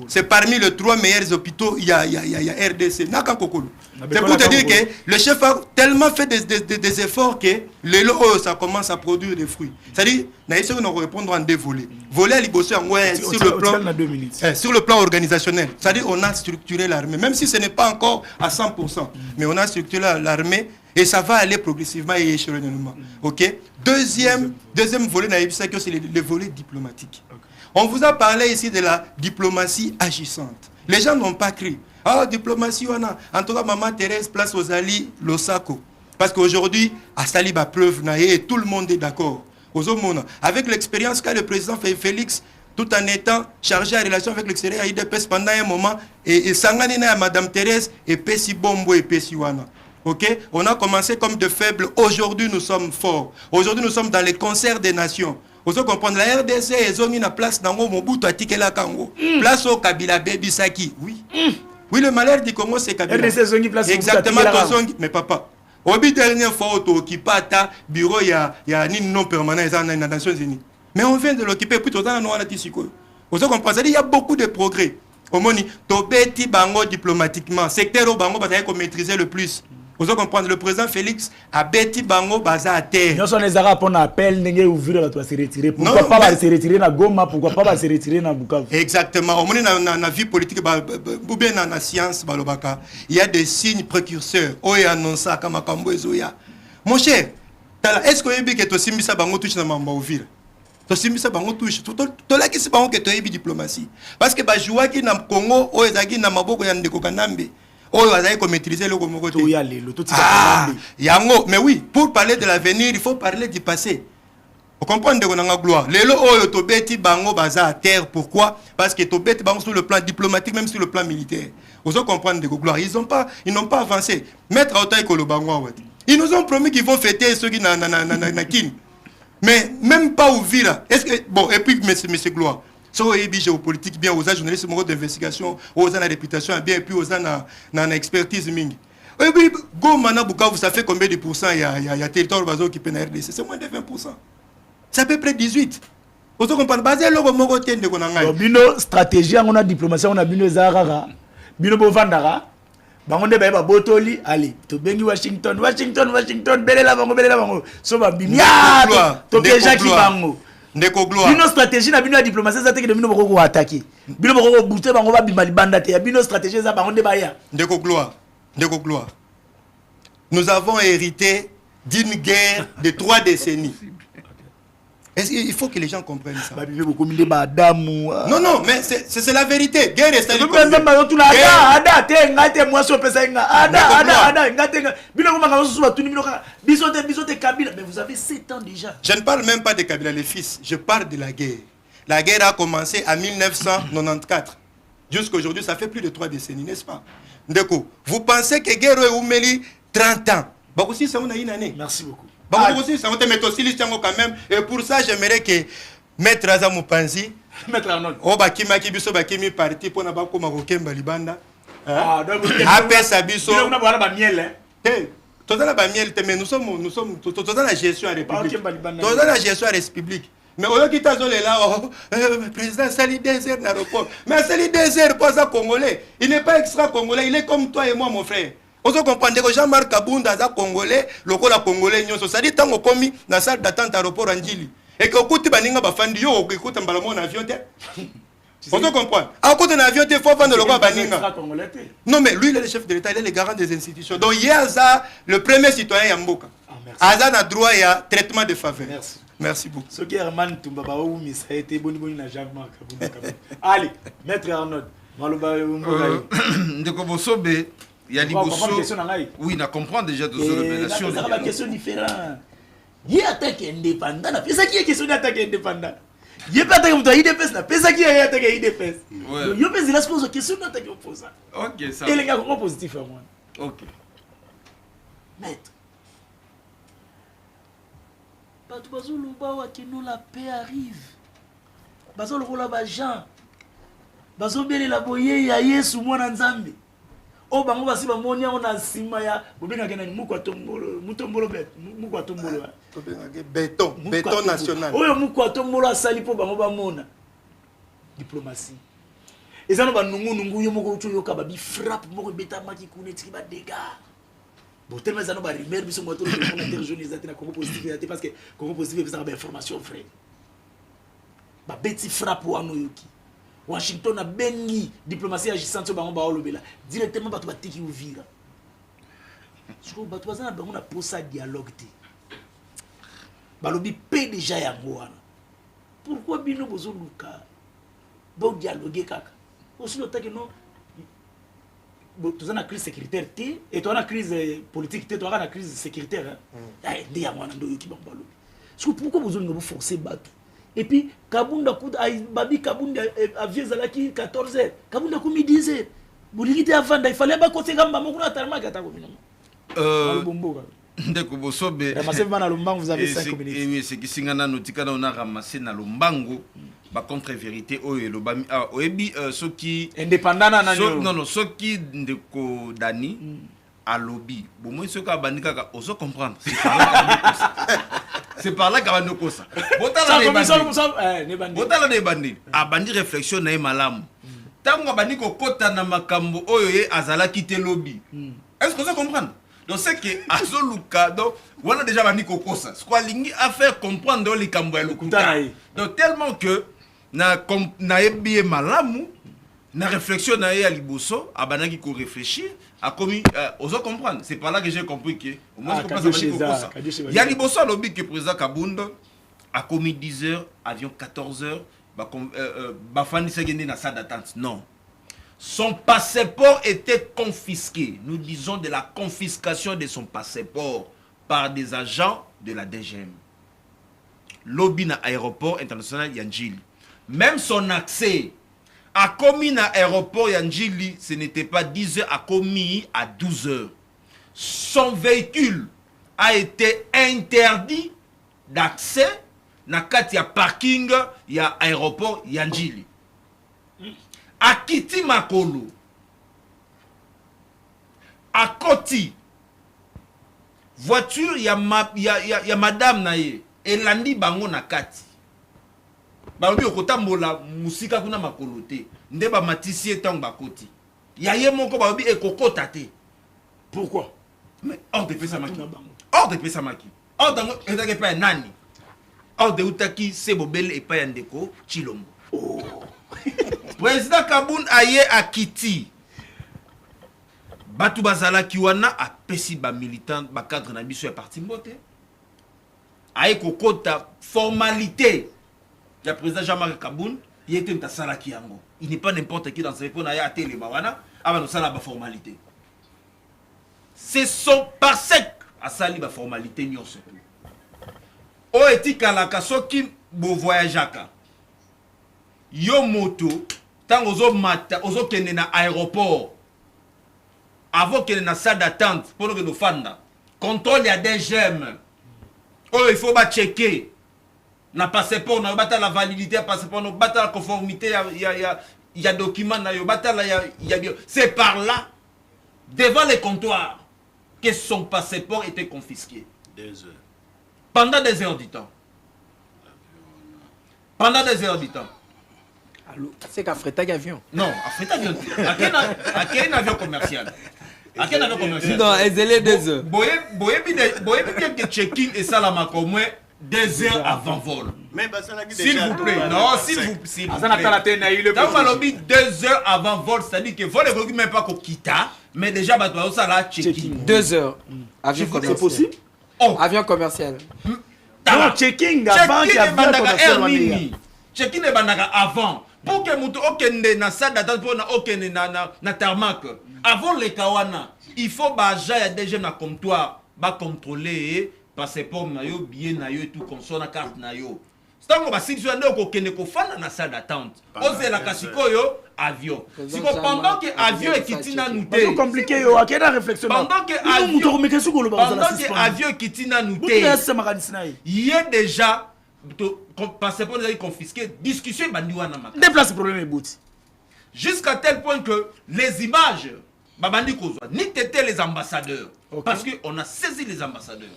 C'est parmi les 3 meilleurs hôpitaux il y a RDC na Kankokolo. C'est pour te dire que le chef a tellement fait des efforts que le lot ça commence à produire des fruits. C'est-à-dire na essayer de répondre en deux volets. Volet liboso sur le plan organisationnel. C'est-à-dire on a structuré l'armée même si ce n'est pas encore à 100%. Mais on a structuré l'armée et ça va aller progressivement et échelonnement. Ok. Deuxième volet, c'est le volet diplomatique. Okay. On vous a parlé ici de la diplomatie agissante. Les gens n'ont pas cru. Ah, diplomatie, on a. En tout cas, Maman Thérèse place aux alliés Losako. Parce qu'aujourd'hui, à Saliba preuve, et tout le monde est d'accord. Avec l'expérience qu'a le président Félix, tout en étant chargé en relation avec l'extérieur à IDPS pendant un moment, et Sanganina à Madame Thérèse, et Pessi Bombo et Pessi Wana. Ok? On a commencé comme de faibles, aujourd'hui nous sommes forts. Aujourd'hui nous sommes dans les concerts des nations. Vous comprenez, la RDC, ils ont mis la place dans le Mobutu Atikela Kango. Place au Kabila Baby Saki. Oui. Oui, le malheur du Congo, c'est Kabila. RDC, ils ont mis place exactement, mais papa. Au dernière fois, qui pata bureau, il y a un non permanent dans les Nations Unies. Mais on vient de l'occuper plutôt dans la Tissiko. Vous comprenez, il y a beaucoup de progrès. Au moins, Tobeti Bango diplomatiquement, secteur au Bango, il faut maîtriser le plus. Vous comprenez, le président Félix a bêti Bango Baza à terre. Nous sommes les Arabes, on appelle Nengue ouvrir la toile se retirer. Pourquoi pas se retirer dans Goma, pourquoi pas se retirer dans Bukavu? Exactement. Au moins, dans la vie politique, ou bien dans la science, il y a des signes précurseurs. Oye annonce comme Akambo et Zoya. Mon cher, est-ce que vous avez aussi mis ça Bango touche dans Mamba ouvrir? Tosimisa bango touche to la kisi bango que to yebi diplomatie parce que ba jouaki na Congo o ezaki na maboko ya ndeko Kanambe o azaki ko maîtriser le Congo to ya le to tika Kanambe yango mais oui pour parler de l'avenir il faut parler du passé. Vous comprenez de konanga gloire lelo oyo to beti bango baza à terre pourquoi parce que to beti bango sur le plan diplomatique même sur le plan militaire. Vous comprenez de gloire ils n'ont pas avancé maître Otaï Kolo bango ils nous ont promis qu'ils vont fêter ceux qui na kin. Mais même pas ouvrir. Est-ce que bon et puis monsieur Gloire. So ebi géopolitique bien aux journalistes mots d'investigation, aux la réputation bien et puis aux na expertise mingi. Et puis go mana Bukavu ça fait combien de pourcents il y a territoire bazo qui peut na RDC, c'est moins de 20%. C'est à peu près 18. Vous comprenez basé le moko tende ko na ngai. Bino stratégie on a diplomatie on a bino zarara. Bino bovandara. Bangonde ba botoli allez to bengi Washington belela bango so ba bimia to déjà ki bango ndeko gloire bino stratégie na bino ya diplomatie ça te que bino boko attaquer bino boko booster bango ba bimali banda te bino stratégie za bangonde ba ya ndeko gloire nous avons hérité d'une guerre de 3 décennies. Il faut que les gens comprennent ça. Non, mais c'est la vérité. Guerre est c'est je ne parle même pas de Kabila les fils. Je parle de la guerre. La guerre a commencé en 1994. Jusqu'à aujourd'hui, ça fait plus de 3 décennies, n'est-ce pas? Ndeko, vous pensez que guerre est oumeli 30 ans? Bah aussi, ça on a une année. Merci beaucoup. Bah aussi, ça on te met aussi quand même. Et pour ça, j'aimerais que Maître Azamou Panzi, Maître Arnold. oh bakima kibiso bakimi parti pour na bako makokemba libanda. Ah, donc Après ça biso. on a boire ba miel hein. Hey, tout dans la miel, mais nous sommes tout dans la gestion à la République. Tout dans la gestion à la République. Mais au lieu qu'il t'a zolé là, président Sali désert l'aéroport. Mais Sali désert pas ça congolais. Il n'est pas extra congolais, il est comme toi et moi mon frère. On se comprend que Jean-Marc Kabunda za congolais, le congolais nyoso. Ça dit tant qu'on commis dans la salle d'attente à l'aéroport Anjili. Et que écoute baninga bafandi yo écoute mbalamo en avion te. On se comprend. À côté d'un avion te faut vendre le quoi baninga. Non mais lui il est le chef de l'État, il est le garant des institutions. Donc il y a ça le premier citoyen Yamboka. Azan a droit à traitement de faveur. Merci. Merci beaucoup. Ce qui est Herman Tumbaba ou Miss a été boni na javement. Allez, Maître Arnold. Maloba Ndeko Bosobe, il y a Liboso. Oui, on comprend déjà tout ça révélation. C'est la question différente. Il y a attaque indépendant. C'est ça qui est question d'attaque indépendant. Il y a pas attaque de IDPS là. C'est ça qui est attaque IDPS. Il y a pas de la pose question d'attaque opposant. OK, ça. Et les gars comment positif à moi. OK. Maître. Bato bazoluba wakino la paix arrive. Bazolokola ba Jean. Bazobelela boye ya Yesu mwana Nzambe. O bango basi ba monia ona sima ya bobenga kena muko tombolo, mutombolo bet, muko tombolo. Béton national. Oyo muko tombolo asali po bango ba mona. Diplomatie. Ezano ba nungu yo moko ucho yoka ba bi frappe moko beta maki kuneti ba dégâts. Bon, tellement ça nous va rimer, mais son moteur de interjournalisme na Congo positif parce que Congo positif ça information frère. Ba beti frappe wa noyoki. Washington a bengi diplomatie agissante sur bango ba olobela. Directement ba to ba tiki Uvira. Je crois ba to bazana bango na posa dialogue te. Ba lobi pe déjà ya ngwana. Pourquoi bino bozo luka? Bon dialoguer kaka. Aussi le temps que non tu as une crise sécuritaire et tu as une crise politique, tu as une crise sécuritaire. Pourquoi vous avez forcé battre? Et puis, Kabunda Babi Kabunda aviez Zalaki 14h, Kabunda Koumi 10h. Vous l'avez dit avant, il fallait pas côté Gamba, mais vous avez Ndeko Bosobe. Vous avez 5 minutes. Oui, c'est qui singana notika on a ramassé na lombango. Ba contre-vérité oyo lobami oyebi ceux qui indépendant na non ceux qui ndeko Dani à lobby bon moi ceux qui abanika ka oso comprendre c'est par là qu'a bandiko ça botala ne bandi abandi réflexion na malamu tango abandiko kota na makambo oyo ye azala kité lobby est-ce que vous comprenez donc c'est que azoluka donc on a déjà bandiko kosa quoi lingi à faire comprendre les kambo ya lokuta donc tellement que na ebiye malamu na réflexion na ya liboso abanaki ko réfléchir a commis oso comprendre c'est par là que j'ai compris que au moins je comprends ça ya liboso lobby que président Kabunda a commis 10h avion 14h ba fani segende na salle d'attente non son passeport était confisqué nous disons de la confiscation de son passeport par des agents de la DGM lobby na aéroport international Yanjili. Même son accès a commis à l'aéroport Yanjili, ce n'était pas 10 heures, a commis à 12 heures. Son véhicule a été interdit d'accès dans le parking de l'aéroport Yanjili. À Kiti Makolo, à Koti, voiture, il y a madame Naye, et Landi Bango Nakati. Balobi okotambola musika kuna makolo te nde ba matisi etang bakoti ya ye moko balobi ekokota te pourquoi mais hors de Pesamaki hors dango etake pa nani hors de utaki sebobele epa ya ndeko Chilombo président Kabun aye akiti batu bazala kiwana apesi ba militant ba cadre na biso ya parti mbote aye kokota formalité. Le président Jean-Marc Kaboun, il était un salaki yango. Il n'est pas n'importe qui dans ce répondre à télé bawana avant de la formalité. C'est son parsec à sali la formalité nyonso. O etika la kasoki bo voyageaka. yo moto tant ozo kende na aéroport avant kende na salle d'attente pour que nous fanda contrôle ya DGM oh il faut ba checker na passeport na bata la validité ya passeport na bata la conformité ya document na yo bata la ya c'est par là devant les comptoirs que son passeport était confisqué 2 heures pendant des heures du temps. Pendant des heures du temps. C'est qu'à Freta avion. Non, à Freta avion. À quel avion commercial? À quel avion commercial? Non, elles étaient 2 heures. Boye bien que check-in et ça là au moins 2 heures avant vol. Mais s'il vous plaît, non, s'il vous plaît. Dans on a 2 heures avant vol, c'est-à-dire que vol ne même pas qu'on quitte, mais déjà ça là check-in. 2 heures. Avion commercial. C'est possible? Oh. Avion commercial. Non, checking avant qu'il y a bien commercial. Check-in est avant. Pour que mutu okende na salle d'attente pour na okende na tarmac. Avant les kawana, il faut baja ya déjà na comptoir, ba contrôler passeport na yo, billet na yo et tout comme na carte na yo. Stango ba situation ndo okende ko fana na salle d'attente. Ose la kasikoyo avion. Si pendant que avion est kitina nous té. C'est compliqué yo, a quelle réflexion. Pendant que avion est kitina nous té. Il y a déjà passeport déjà confisqué, discussion bandiwana maka. Déplace le problème est jusqu'à tel point que les images babandi kozwa ni tété les ambassadeurs parce que on a saisi les ambassadeurs.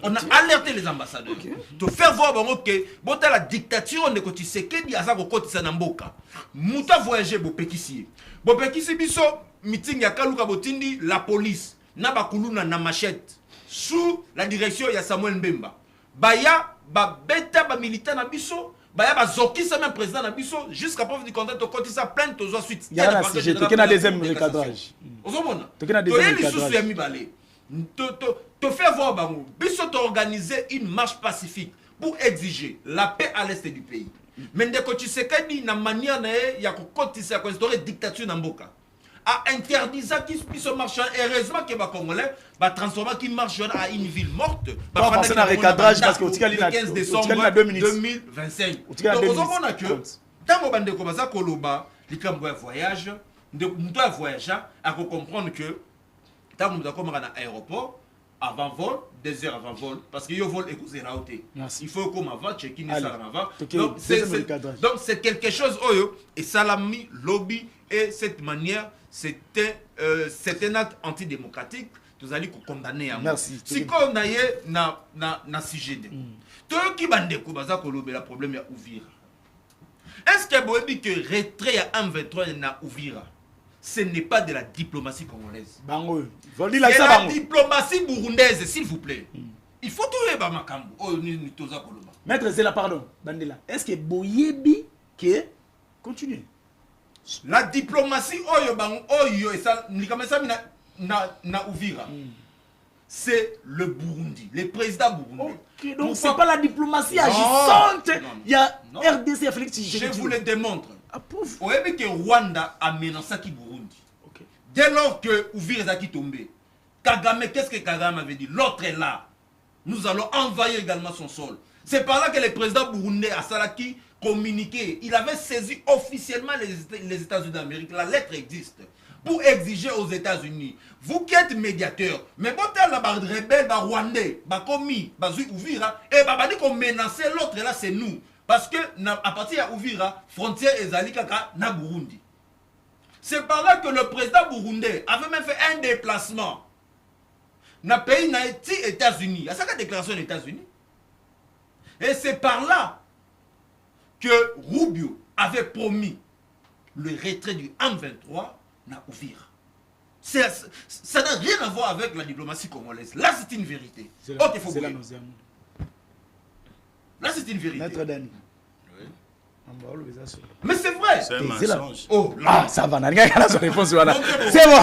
On a alerté les ambassadeurs. To faire voir bango que bota la dictature on ko Tshisekedi aza ko kotisa na mboka. Muta voyager bo pekisi. Bo pekisi biso meeting ya Kaluka Botindi la police na bakuluna na machette sous la direction ya Samuel Mbemba. Baya ba beta ba militant na biso baya ba zokisa même président na biso jusqu'à preuve du contraire to kotisa plainte to zo suite. Il y a la CG to kena deuxième recadrage. Ozomona. To kena deuxième recadrage. Te faire voir bango biso to organiser une marche pacifique pour exiger la paix à l'est du pays. Mais ndeko Tshisekedi na manière na ya ko kotisa ko instaurer dictature na mboka. A interdisa qui biso marchand heureusement que ba congolais ba transformer qui marche à une ville morte ba penser na recadrage parce que le 15 décembre 2025. Donc ozomona que tango bandeko baza koloba likambo ya voyage de muto ya voyage a comprendre que tango muto komaka na aéroport avant vol, 2 heures avant vol, parce que yo vol est causé là. Il faut comme avant, check-in et ça avant. Donc c'est quelque chose, et Salami, lobby, et cette manière, c'était un acte antidémocratique, vous allez condamner à moi. Merci. Si on a na CGD, tout qui bande baza kolobe la problème ya Ouvira. Est-ce que vous avez dit que retrait à 1,23 na Ouvira? Ce n'est pas de la diplomatie congolaise. C'est la diplomatie burundaise, s'il vous plaît. Il faut tout le monde. Maître Zela, pardon, Bandela. Est-ce que Boyebi que continue? La diplomatie na Ouvira. C'est le Burundi, le président burundais. Okay, donc c'est pas la diplomatie agissante. Il y a RDC Félix Tshisekedi. Je vous le démontre. Approuve. Vous savez que Rwanda a menacé qui Burundi. Okay. Dès lors que Ouvira est tombé, Kagame, qu'est-ce que Kagame avait dit? L'autre est là. Nous allons envahir également son sol. C'est par là que le président burundais a Salaki communiqué. Il avait saisi officiellement les États-Unis d'Amérique. La lettre existe. Pour exiger aux États-Unis. Vous qui êtes médiateur, mais quand la rebelle, Rwandais, Bakomi, Bazui Ouvira, et Babadi qu'on menaçait l'autre là, c'est nous. Parce que à partir de Ouvira, frontière Ezali Kaka na Burundi. C'est par là que le président burundais avait même fait un déplacement dans le pays des États-Unis. Il y a ça déclaration des États-Unis. Et c'est par là que Rubio avait promis le retrait du M23 na Ouvira. Ça n'a rien à voir avec la diplomatie congolaise. Là, c'est une vérité. C'est la Là, c'est une vérité. Maître Dani. Oui. Mais c'est vrai. C'est un mensonge. Oh, ah, ça va, n'a rien à la réponse. Voilà. C'est bon.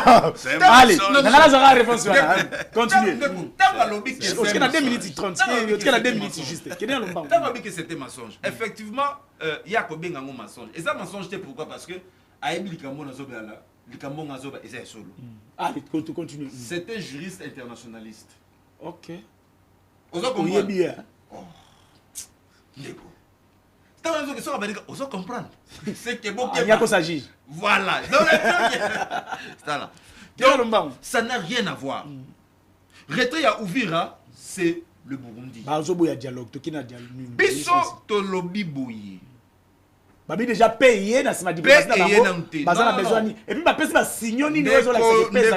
Allez, n'a rien à la réponse. Continuez. Est-ce qu'il y a 2 minutes 30? Est-ce qu'il y a 2 minutes juste? T'as dit que c'était mensonge. Effectivement, il y a combien de mensonges. Et ça, mensonge, c'est pourquoi? Parce que Aïbi Likambo Nazoba là, Likambo Nazoba, et c'est solo. Allez, continue. C'est un juriste internationaliste. Ok. Vous avez compris? bien. Oh. C'est une question à dire, on doit comprendre. C'est que bon, Il y a quoi s'agit. voilà. Donc, ça n'a rien à voir. Retrait à Ouvira, c'est le Burundi. Il y a dialogue. Biso to lobby boye. Babi déjà payé dans ce diplomatie na besoin et puis ba pesa ba signon ni réseau la CPS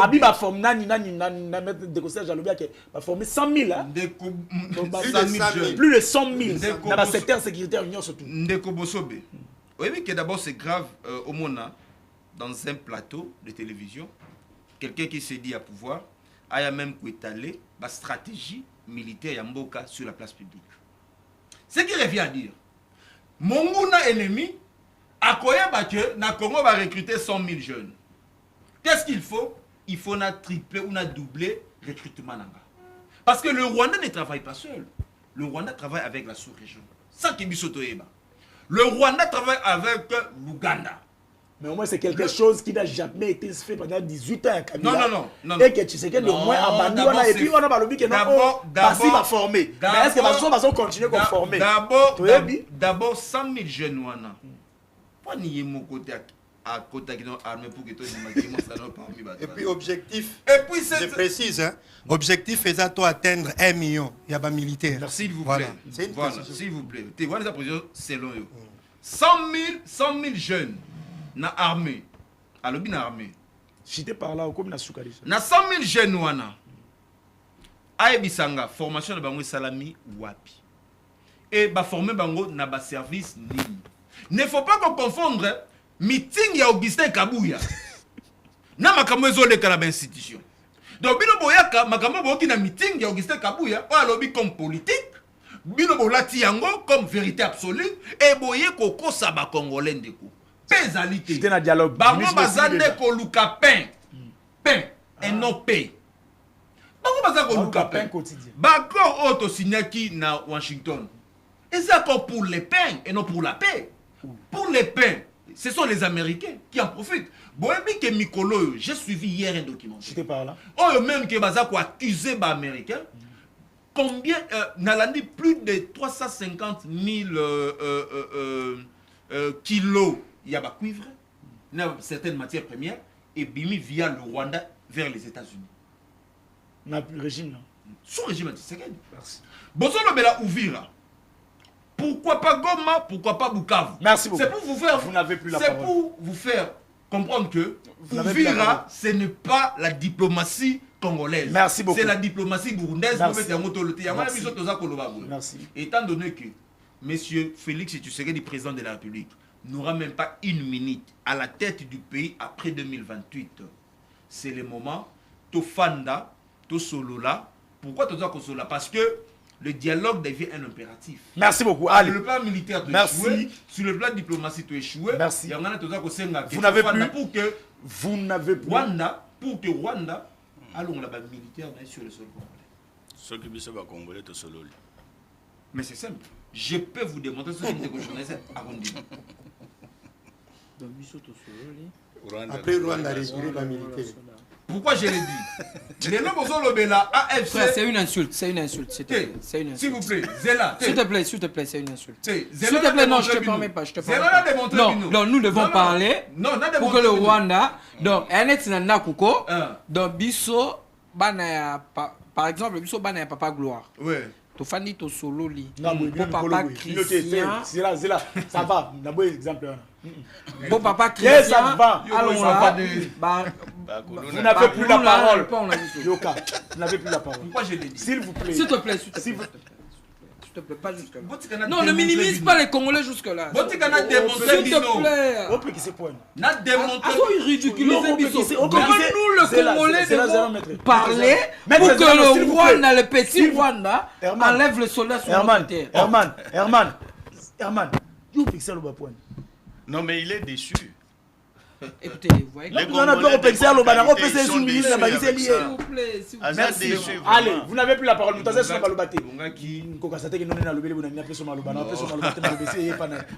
abi ba forme nani mettre de conseil jalobi que ba former 100 000 hein plus de 100 000 dans le secteur sécuritaire union surtout Ndeko Bosobe. Oui que d'abord c'est grave au Mona dans un plateau de télévision quelqu'un qui se dit à pouvoir a même étalé la stratégie militaire ya mboka sur la place publique. Ce qui revient à dire Monguna ennemi, à Koyaba que na Congo va recruter 100 000 jeunes. Qu'est-ce qu'il faut? Il faut na tripler ou na doubler le recrutement nanga. Parce que le Rwanda ne travaille pas seul. Le Rwanda travaille avec la sous-région. Ça qui bisoto eba. Le Rwanda travaille avec l'Ouganda. Mais au moins c'est quelque chose qui n'a jamais été fait pendant 18 ans à Kabila. Non. Et que tu sais que le moins abandonné et puis on a pas le but que non Bassi va former. Mais est-ce que Bassi va continuer à former? D'abord 100 000 jeunes wana. Pas nier mon côté à côté qui ont armé pour que tout le monde parmi. Et puis objectif. Et puis je précise hein. Objectif est à toi atteindre 1 million. Il y a pas militaire. Merci s'il vous plaît. Voilà, s'il vous plaît. Tu vois les position selon eux. 100 000 jeunes na armée. Alors bien armée. J'étais par là comme na soukari. Na 100 000 jeunes wana. Aebisanga formation de bango salami wapi. Et ba former bango na ba service nini. Ne faut pas qu'on confondre meeting ya Augustin Kabouya. Na makambo ezoleka na institution. Donc bino boyaka makambo boki na meeting ya Augustin Kabouya o alobi comme politique. Bino bolati yango comme vérité absolue et boye kokosa ba congolais ndeko. Pézalité. C'était un dialogue. Bango bazande ko luka pain et non pain. Bango bazande ko luka pain quotidien. Bako auto signaki na Washington. Et c'est encore pour les pains et non pour la paix. Pour les pains, ce sont les Américains qui en profitent. Bon, et puis que Mikolo, j'ai suivi hier un documentaire. J'étais par là. Oh, même que Bazako a accusé les Américains. Combien, n'allons plus de 350 000 kilos, il y a des cuivre, il y a certaines matières premières, et bimi via le Rwanda vers les États-Unis. On n'a plus le régime, là. Sous régime anti-séquel. Merci. Bonsoir, Bela Ouvira. Pourquoi pas Goma? Pourquoi pas Bukavu? Merci beaucoup. C'est pour vous faire. Vous n'avez plus la parole. C'est parole. pour vous faire comprendre que Ouvira, ce n'est pas la diplomatie congolaise. Merci beaucoup. C'est la diplomatie burundaise. Merci. Étant donné que M. Félix Tshisekedi, président de la République, n'aura même pas une minute à la tête du pays après 2028, c'est le moment. Tofanda, Tosolola. Pourquoi Tosolola? Parce que le dialogue devient un impératif. Merci beaucoup. Allez. Sur le plan militaire, tu merci. Échoué. Sur le plan diplomatique, tu échoué. Merci. Vous n'avez plus. Pour que vous n'avez plus. Rwanda, pour que Rwanda, allons là-bas militaire sur le sol congolais. Ce qui est le Congolais, c'est solo. Mais c'est simple. Je peux vous démontrer ce que je journaliste à Rondi. Après Rwanda, respirer la militaire. Pourquoi je l'ai dit? Les noms AFC. C'est une insulte, c'est une insulte. S'il vous plaît, Zela. S'il te plaît, c'est une insulte. S'il te plaît, non, je te permets pas. Non, nous devons parler pour que le Rwanda. Donc, Ernest Nakuko, donc Bisso, par exemple, Bisso Bana Papa Gloire. Oui. Tofani to solo li. Bon papa Christian. C'est là, ça va. On a beau exemple. Bon papa Christian. Ça va. Allons là. Vous n'avez plus la parole. Yoka, vous n'avez plus la parole. Pourquoi je l'ai dit? S'il vous plaît. S'il te plaît, s'il te plaît, pas jusque-là. Non, ne minimise pas les Congolais jusque-là. S'il te plaît. Au plus qui se pointe. N'a démontré. Il ridiculise Bisso. Comment nous, le Congolais, devons parler pour que le Rwanda, le petit Rwanda, enlève le soldat sur notre terre. Herman, you fixez le bas point. Non, mais il est déçu. Écoutez, vous voyez. Merci. Allez, vous n'avez plus la parole.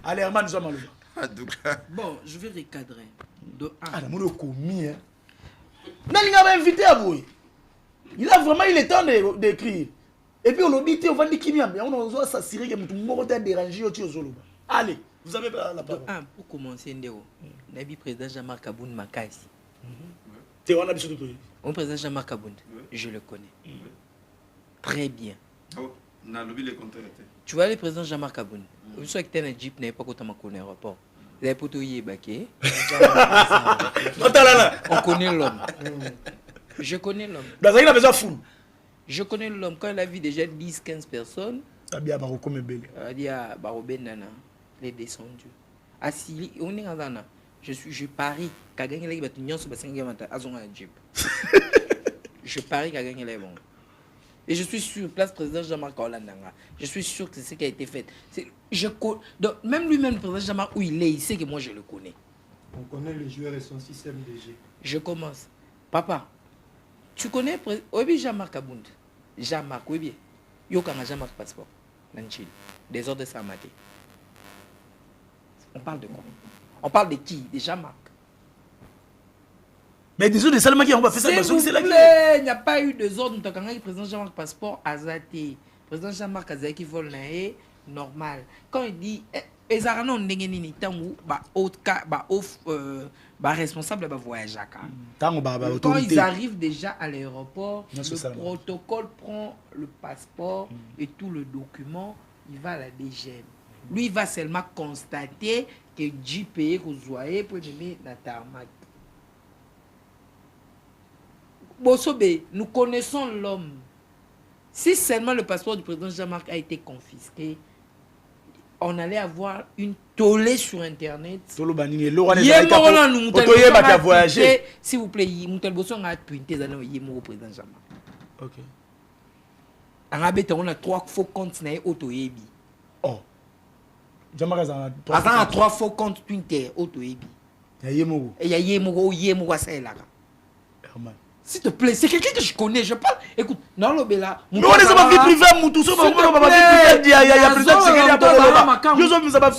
Allez, Herman, bon, je vais recadrer. De 1. Il a vraiment eu le temps d'écrire. Et puis on l'obité, on va dire qu'il y a, mais on doit s'assurer que tout le monde est dérangé au Zolo. Allez, vous avez la parole. Pour commencer, Nabi président Jean-Marc Aboun Makasi. Tu es un habitué de toi. Mon président Jean-Marc Aboun, je le connais. Très bien. Tu vois le président Jean-Marc Aboun. Vous savez que tu es un jeep, n'est pas quand on connaît l'aéroport. Vous avez poteau yébaké. On connaît l'homme. Je connais l'homme. Dans il a besoin fou. Je connais l'homme. Quand il a vu déjà 10-15 personnes, ça bien Baroko Mebele. Il dit à Baroben Nana, il est descendu. Asili, on est dans un. Je parie qu'à gagner les bâtiments sur le jeep. Je parie qu'à gagner les bons. Et je suis sûr, place président Jean-Marc Olandanga, je suis sûr que c'est ce qui a été fait. Donc, même lui-même, le président Jean-Marc, où il est, il sait que moi je le connais. On connaît le joueur et son système DG. Je commence. Papa, tu connais Obi Jean-Marc Abound? Jean-Marc, oui bien. Yokanga Jean-Marc passeport. Nanchil. Des ordres de Samate. On parle de quoi? On parle de qui? De Jean-Marc. Mais des autres de Salma qui ont fait ça, c'est là. Il n'y a pas eu de ordre. Nous avons président Jean-Marc passeport Azati. Président Jean-Marc Azati qui vole normal. Quand il dit les Aranon n'engeni tangu ba responsable ba voyage quand ils arrivent déjà à l'aéroport, le protocole prend le passeport et tout le document, il va à la DGM. Lui il va seulement constater que JPE que vous voyez pour aimer la tarmac. Bosobe, nous connaissons l'homme. Si seulement le passeport du président Jean-Marc a été confisqué, on allait avoir une tollée sur Internet. S'il vous plaît, Moutel Bosson a pointé dans le président Jean-Marc. Ok. On a 3 faux comptes na Otoyebi. Oh. Jean-Marc a 3 faux comptes Twitter Otoyebi. Il y a Yemoko Saïlara. S'il te plaît, c'est quelqu'un que je connais, je parle. Écoute, non, le Bella. Non, on est pas vie privée, Moutou, ça va pas vie privée. Il y a plusieurs séries.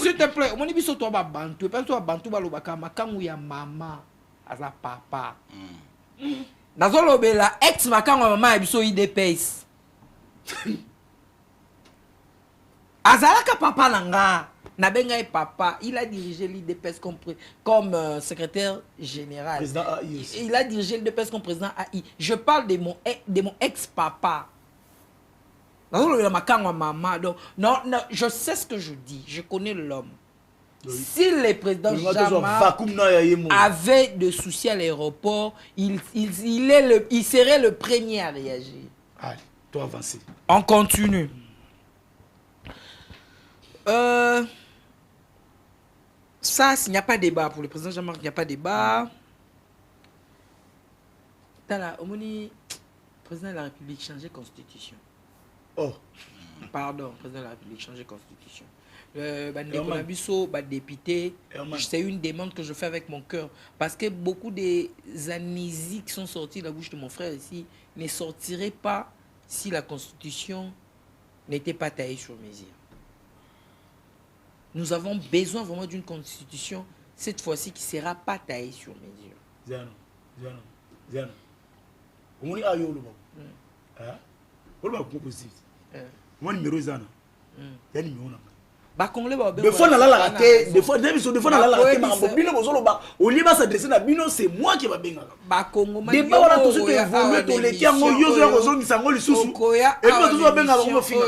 S'il te plaît, mon émission, toi, Bantu, pas toi, Bantu, Balobaka, Makang, ou ya maman, Aza papa. Dans le Bella, ex Makang, maman, Ebiso, IDPS. Azalaka papa Nanga. Nabenga et papa, il a dirigé l'IDPS comme secrétaire général. Président AI. Il a dirigé l'IDPS comme président AI. Je parle de mon ex-papa. Non, je sais ce que je dis. Je connais l'homme. Oui. Si le président Jean-Marc avait de soucis à l'aéroport, il serait le premier à réagir. Allez, toi avancer. On continue. Ça, s'il n'y a pas de débat pour le président Jean-Marc, il n'y a pas de débat. Le président de la République changer constitution. Oh. Pardon, président de la République changer constitution. Député, c'est une demande que je fais avec mon cœur. Parce que beaucoup des amnésies qui sont sorties de la bouche de mon frère ici ne sortiraient pas si la constitution n'était pas taillée sur mesure. Nous avons besoin vraiment d'une constitution, cette fois-ci, qui ne sera pas taillée sur mesure. Ziano. On est à Yolo. On va composer. Mon numéro Zana. Il y a numéro. Des fois, on a la raté. Des fois, on a la raté. Au lieu de s'adresser à Bino, c'est moi qui va bien. Des fois, on a tous ceux qui évoluent, tous les qui ont eu des sangols sous. Et puis, on doit bien avoir un film.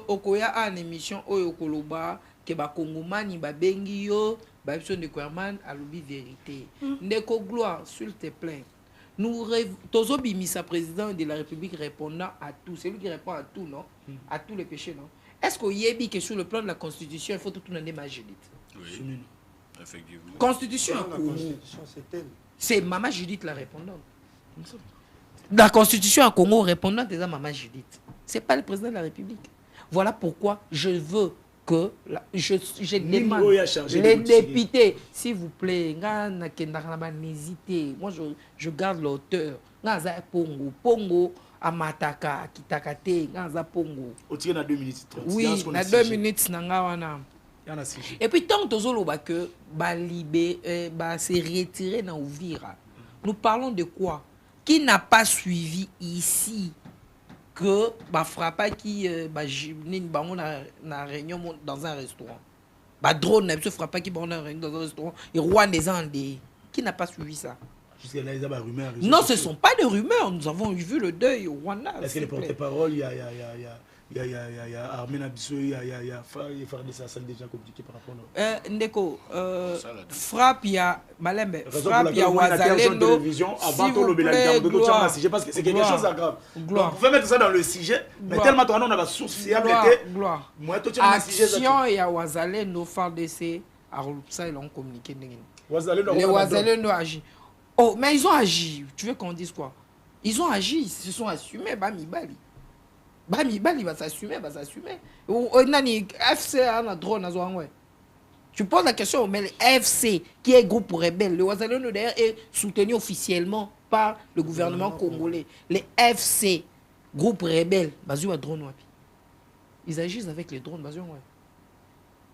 Okoya a une émission Oyokoloba. Que Bakongomani babengi yo babison de Kouerman à l'oubli vérité. Ndeko gloire, s'il te plaît. Nous Tozo Bimisa, président de la République, répondant à tout. C'est lui qui répond à tout, non? À tous les péchés, non? Est-ce qu'il y a que sur le plan de la Constitution, il faut tout le monde ma Judith? Oui, effectivement. Constitution, c'est Maman Judith la répondante. La Constitution à Congo répondante est à Maman Judith. C'est pas le président de la République. Voilà pourquoi je veux que je demande les députés, s'il vous plaît, n'hésitez. Moi, je garde l'auteur. Pongo, Amataka, Kitakate, Pongo. On a 2 minutes 30. Oui, on a 2 minutes. Et puis, tant que se retirer dans Ouvira, nous parlons de quoi? Qui n'a pas suivi ici que bah frappa qui bah na réunion dans un restaurant. Bah drone n'a pas frappé qui dans un restaurant et Rwanda des Andes. Qui n'a pas suivi ça? Jusqu'à là, il y a des rumeurs. Non, ce ne sont pas des rumeurs. Nous avons vu le deuil au Rwanda. Est-ce que les porte-parole, il y a Armena Bissou, il y a Fardé, ça c'est déjà compliqué par rapport à Ndeko, frappe, il y a Malembe, frappe, il y a Wazalendo. Avant tout le parce que c'est quelque chose de grave. Vous pouvez mettre ça dans le sujet, mais tellement on a la source fiable que. Action, il y a Wazalendo, Fardé, Arulpsa, ils ont communiqué. Les Wazalendo agissent. Oh, mais ils ont agi. Tu veux qu'on dise quoi? Ils ont agi, ils se sont assumés, Bami Bali. Bami Bali va s'assumer, va s'assumer. Nani, FC a un drone à Zouangwe. Tu poses la question, mais le FC, qui est groupe rebelle, le Wazalendo d'ailleurs est soutenu officiellement par le gouvernement congolais. Les FC, groupe rebelle, Bazou a drone wapi. Ils agissent avec les drones, Bazou Wangwe.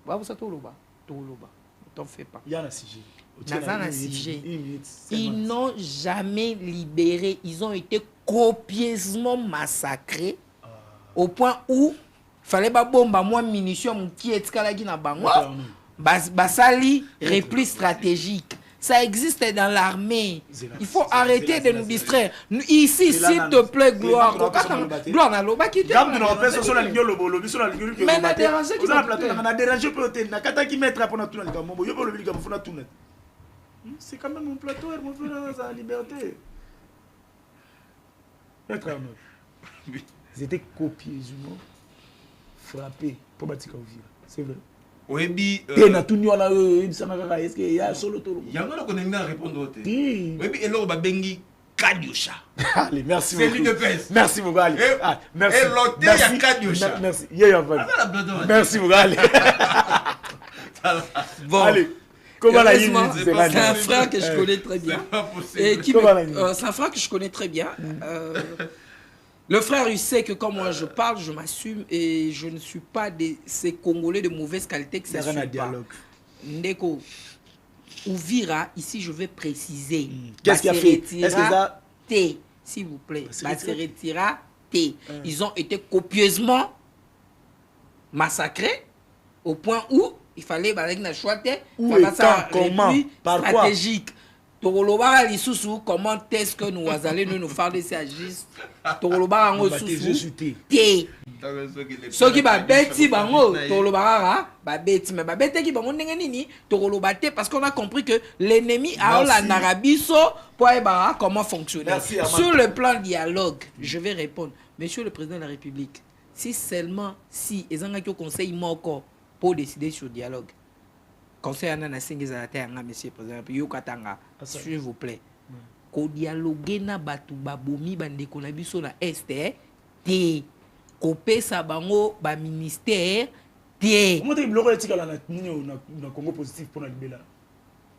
Bah, vous savez, Toloba. Toloba. Ne t'en fais pas. Il y a un CG. Ils n'ont jamais libéré, ils ont été copieusement massacrés au point où il fallait pas bomber moins munitions qui est escalade na bango. Basali repli stratégique. Ça existe dans l'armée. Il faut arrêter de nous distraire. Ici, s'il te plaît, gloire. Gloire na loba qui te. Mais na déranger qui na déranger peut-être na kata qui mettre pour na tout na kambo. Yo le bilika fona tout net. C'est quand même mon plateau, mon frère, la liberté. Ils étaient copieusement frappés pour bâtir Ouvira. C'est vrai. Oui, il y a tout le monde. Est-ce qu'il y a solo tout le monde? Il y a un autre qui a répondu. Oui, et là, on va bengi Kadiosha. Allez, merci beaucoup. C'est lui de pèse. Merci beaucoup. Allez. Merci. Et l'autre, il y a Kadiosha. Merci. Merci beaucoup. Allez. Bon. Allez. C'est un frère que je connais très bien. C'est un frère que je connais très bien. Le frère, il sait que quand moi je parle, je m'assume et je ne suis pas de ces Congolais de mauvaise qualité que ça ne suit pas. Ndeko, Ouvira, ici je vais préciser. Qu'est-ce qu'il a fait? Est-ce que ça... T, s'il vous plaît. Retira T. Ils ont été copieusement massacrés au point où il fallait une chouette stratégique. Comment est-ce que nous allons nous faire des agis? Ce qui va bêter, parce qu'on a compris que l'ennemi a la narabiso pour comment fonctionner. Sur le plan dialogue, je vais répondre. Monsieur le Président de la République, si seulement si ils ont un conseil encore pour décider sur le dialogue. Conseil à Nana Singizalata, monsieur le Président, Yokatanga, s'il vous plaît. Ko dialoguer na batu babomi bandeko na biso na este te kopesa bango ba ministère te. Comment tu bloquer tika na Congo positif pour na libela?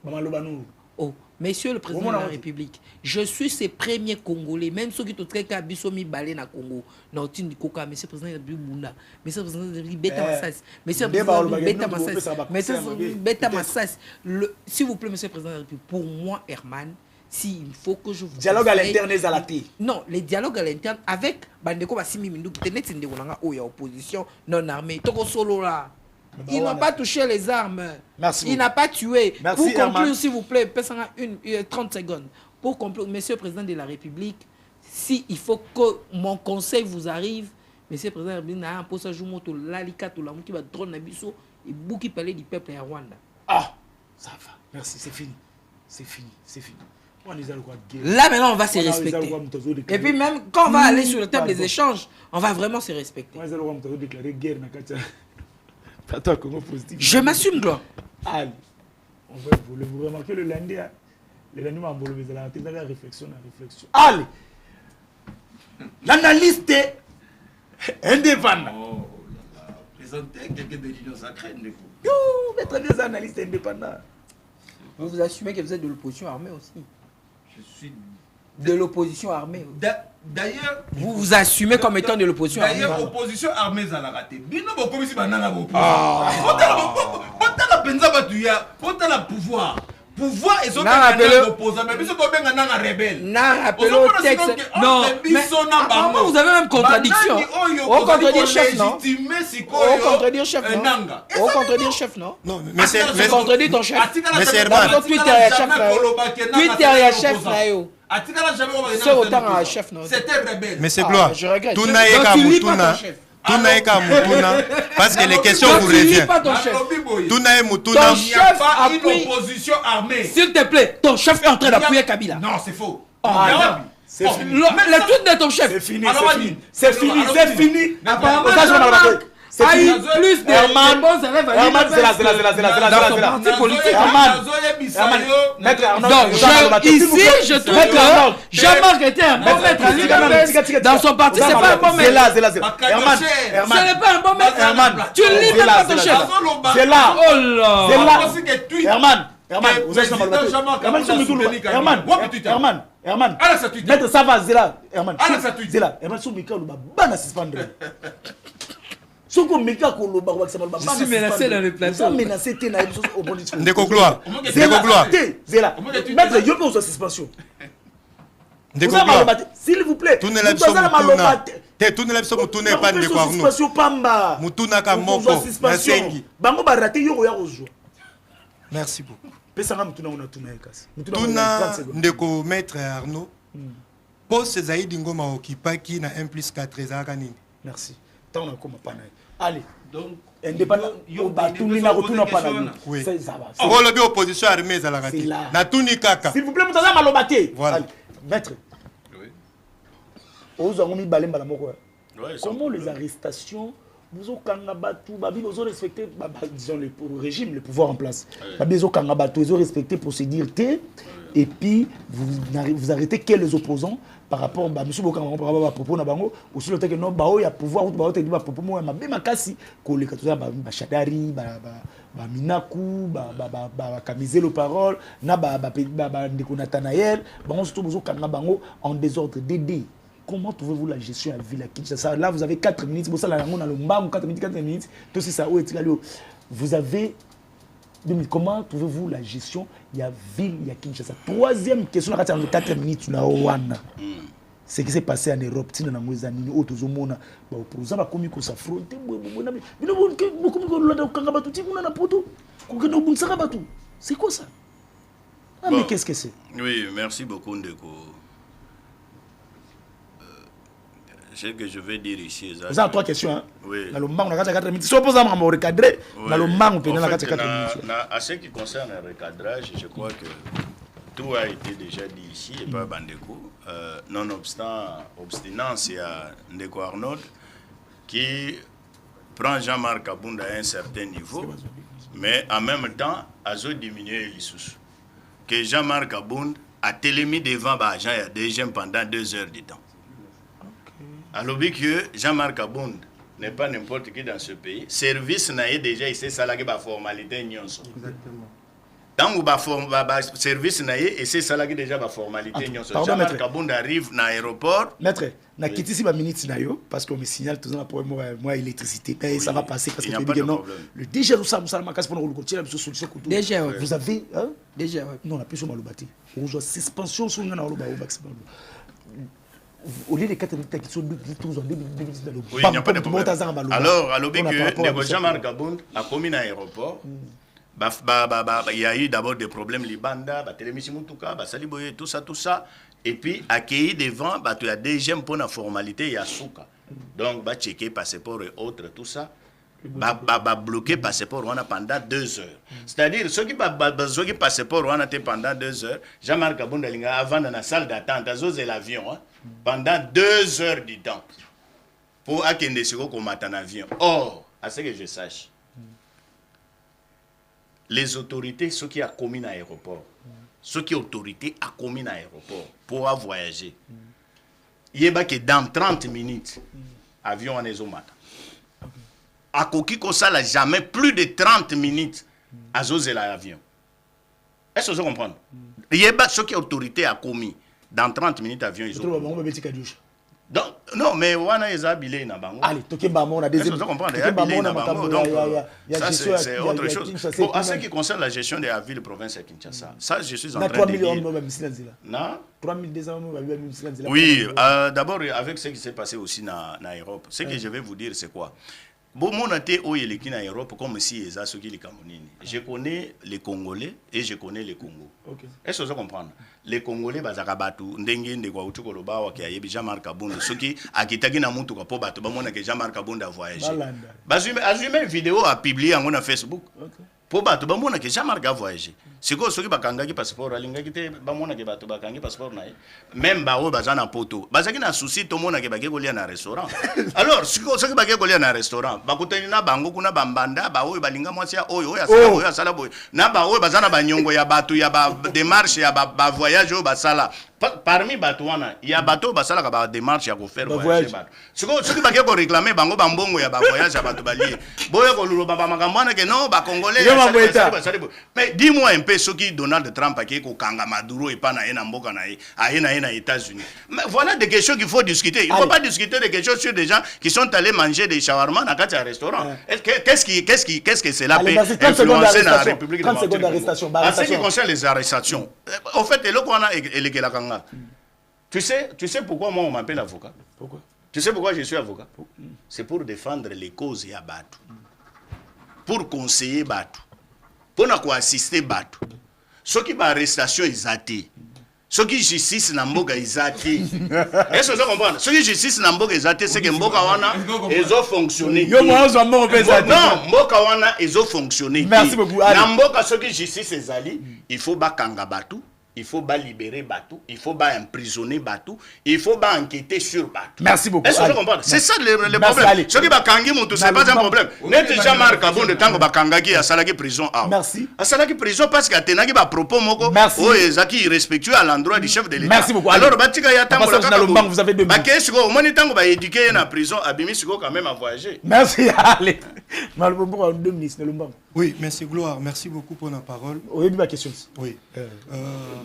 Mama lobano. Oh, monsieur le Président de la République, je suis ces premiers Congolais, même ceux qui te traitent à Bissomi Balé na Congo. Non, tu ne coca, monsieur le Président de Bunda, monsieur le Président de Beta Massas, monsieur le Président de Beta Massas, monsieur le Beta Massas. S'il vous plaît, monsieur le Président de la République, pour moi, Herman, s'il faut que je vous dialogue à l'interne à la thé. Non, les dialogues à l'interne avec Bandeko Bassimi Mindou, peut-être une opposition non armée. Toko solo là. Il n'a pas touché les armes. Merci. Il n'a pas tué. Merci, pour conclure, s'il vous plaît, 30 secondes. Pour conclure, monsieur le Président de la République, si il faut que mon conseil vous arrive, monsieur le Président de la République, n'a un poste à jouer moto, l'alika, tout l'amour qui va drôle Nabiso, et beaucoup qui parlait du peuple à Rwanda. Ah, ça va. Merci, c'est fini. C'est fini. Là, maintenant, on va se respecter. Et puis, même quand on va aller sur le thème des échanges, on va vraiment se respecter. Je m'assume, Gloire. Allez. Vous remarquez le lundi, le lundi, la réflexion. Allez. L'analyste indépendant. Présenter quelqu'un de l'Union sacrée, mettre des analystes indépendants. Vous vous assumez que vous êtes de l'opposition armée aussi. Je suis de l'opposition armée. D'ailleurs, vous vous assumez comme étant de l'opposition armée. D'ailleurs, opposition armée, ça l'a raté. Bino, comme si banana opposition. Autant la penza batuya, autant la pouvoir. pouvoir et opposant mais biso to benga nanga rebelle texte non mais vous avez même contradiction on contredire chef non on contredire chef non on contredire chef non non mais c'est contredire ton chef mais c'est Herman Twitter ya chef na yo c'est autant un chef non c'était rebelle mais c'est gloire je regrette tout n'a pas mutuna tout n'a pas mutuna parce que les questions vous reviennent tout n'a pas mutuna il n'y a pas une opposition armée s'il te plaît ton chef est en train d'appuyer Kabila non c'est faux c'est fini le tweet de ton chef c'est fini a eu plus de réponses Herman c'est là parti politique Maître donc ici je trouve que Jean-Marc était un bon maître à l'UDPS dans son parti c'est pas un bon maître Herman ce n'est pas un bon maître Herman tu lis même pas ton chef c'est là oh là Herman maître ça va Zela Herman Soumika bana suspendre je suis menacé dans le plateau. Ndeko Gloire. Maître, je peux aux suspension. Ndeko Gloire. S'il vous plaît. Tout ne lève pas Mutuna. Tout ne lève pas Mutuna pas Ndeko Arnaud. Suspension pamba. Mutuna ka moko. Nasengi. Bango ba raté yo ya rejoindre. Merci beaucoup. Pesa Mutuna on a tout kasi. Mutuna Ndeko Maître Arnaud. Poste Zaïdi Ngoma okipaki na 1+4 ezaka nini? Merci. Tant on a pas allez donc indépendant yo batuni na rotuna pas na oui ça va on le opposition armée za la rati na tuni kaka s'il vous plaît mutaza malobate voilà maître oui ozo ngomi balemba la moko comment les arrestations vous au kanga batu babi vous respecter disons le régime le pouvoir en place babi zo kanga batu ils ont respecté procédure T et puis vous arrêtez quels opposants par rapport à monsieur Bokanga par rapport à propos na bango aussi le fait que non bao ya pouvoir ou bao te di ba propos mo ma be makasi ko le katoza ba Shadari ba Minaku ba Kamiser le parole na ba ndeko Nathanaël bango surtout bozo kanga bango en désordre dédé. Comment trouvez-vous la gestion à ville à Kinshasa? Là vous avez 4 minutes pour ça la on a le mbang 4 minutes tout c'est ça où est vous avez comment trouvez-vous la gestion? Il y a ville, il y a Kinshasa. Troisième question, on a 4 minutes. Ce qui s'est passé en Europe, si on a des amis, autres hommes, opposants, comme ils s'affrontent, c'est quoi ça? Ah, mais qu'est-ce que c'est? Oui, merci beaucoup, Ndeko. Ce que je vais dire ici, vous avez 3 questions. Hein? Oui. Dans le manque, on a 4 minutes. Si on pose un recadré, dans le manque, on a 4 minutes. À ce qui concerne le recadrage, je crois que tout a été déjà dit ici et pas Bandeko. Nonobstant obstinance, il y a Ndeko Arnaud qui prend Jean-Marc Abounda à un certain niveau, mais en même temps, a diminué les sous. Que Jean-Marc Abounda a télémis devant Bajan et a déjà pendant 2 heures de temps. Alors que Jean-Marc Abound n'est pas n'importe qui dans ce pays. Service n'a déjà ici salarié la formalité nyonso. Exactement. Tant que service n'a ici salarié déjà la formalité nyonso. Jean-Marc Abound arrive dans l'aéroport. Maître, na kiti si ba minute na yo parce qu'on me signale tout ça pour moi électricité et ça va passer parce que non le DG ça vous salama casse pour le continuer la solution que DG vous avez hein DG non la plus sur malobati. On joue suspension sur ngana loba au maximum. Au lieu des 4 minutes qui sont oui, il n'y a pas de problème. Alors, à l'objet que Jean-Marc Abound a commis dans l'aéroport, il y a eu d'abord des problèmes, les bandas, Saliboye, tout ça. Et puis, accueilli devant, il y a des gemmes pour la formalité, il y a Souka. Donc, checker passeport et autres, tout ça. Bloquer passeport pendant 2 heures. C'est-à-dire, ceux qui bloquer passeport pendant 2 heures, Jean-Marc Abound avant dans la salle d'attente, à l'avion, pendant 2 heures de temps, pour attendre ce qu'on attend en avion. Or, à ce que je sache, les autorités, ceux qui ont commis dans l'aéroport, ceux qui ont autorité à commis dans l'aéroport, pour voyager, il y a que dans 30 minutes, avion en Ezomata. À Koki Kosala, jamais plus de 30 minutes à Zosé l'avion. Est-ce que vous comprenez? Il y a ceux qui ont autorité à commis. Dans 30 minutes, avion, ils ont. Donc, Non, mais wana eza bilé na bango. Allez, Tokemba, on a deuxième. Est-ce que vous comprenez? Il y a bilé na bango. Donc, ça, c'est autre chose. Bon, en ce qui concerne la gestion de la ville-province à Kinshasa, ça, je suis en train de dire... 3 millions, Non? 3200, oui, d'abord, avec ce qui s'est passé aussi en Europe, ce que je vais vous dire, c'est quoi? Bon, mon athée au Yéleki en Europe, comme si ils ont ce qui est Camerounais. Je connais les Congolais et je connais les Congos. Est-ce que vous comprenez? Les Congolais, bazakabatu, ndengi ndekwa utukoloba wa kia yebi Jean-Marc Kabunda. Ce qui a quitté na mutu kwa poba, tout le monde que Jean-Marc Kabunda voyagé. Azumé vidéo à publier en Facebook. Po bato bamona ke Jean-Marc a voyagé. Siko soki bakangaki passeport alingaki te bamona ke bato bakangi passeport na ye. Même ba o bazana poto. Bazaki na souci to mona ke bake kolia na restaurant. Alors siko soki bake kolia na restaurant, bakutani na bango kuna bambanda ba o balinga mwasi ya oyo ya sala boy. Na ba o bazana banyongo ya bato ya ba démarche ya ba voyage o basala. Parmi bato wana, il y a bato basala ka ba démarche ya ko faire voyage bato. Siko soki bake ko réclamer bango bambongo ya ba voyage ya bato bali. Boya ko luloba ba makamwana ke non ba congolais. Mais dis-moi un peu ce qui Donald Trump a dit au Kanga Maduro et pas na mboka na na États-Unis. Mais voilà des questions qu'il faut discuter. Il ne faut pas discuter des questions sur des gens qui sont allés manger des shawarma dans un restaurant. Qu'est-ce que cela peut influencer dans la République démocratique? En ce qui concerne les arrestations, en fait, tu sais pourquoi moi on m'appelle avocat? Pourquoi? Tu sais pourquoi je suis avocat? C'est pour défendre les causes et abattre. Pour conseiller Batou, pour assister Batou. Ceux qui ba arrestation ils athées. Ceux qui justice na mboka ils athées. Est-ce que vous comprenez? Ceux qui justice na mboka ils athées, c'est que mboka wana ils ont fonctionné. Yo moi on non, mboka wana ils ont fonctionné. Merci beaucoup. Na mboka ceux qui justice ils ali, il faut ba kanga Batou. Il faut pas libérer Batou, il faut pas emprisonner Batou, il faut pas enquêter sur Batou. Merci beaucoup. Est-ce que vous comprenez? C'est ça le problème. Ce qui va kangi Moutou, c'est pas un problème. N'est Jean-Marc Kabon de Tango Bakangaki à Salaki prison. Merci. À Salaki prison parce qu'il y a Tenagi ba propos moko. Merci. Oh, Zaki irrespectueux à l'endroit du chef de l'État. Merci beaucoup. Alors Batika ya Tango vous avez 2 minutes. Baké siko au moins Tango ba éduquer na prison, Abimi siko quand même à voyager. Merci. Allez. Malbobo en 2 minutes Lomba. Oui, merci Gloire, merci beaucoup pour la parole. Oui, ma question. Oui.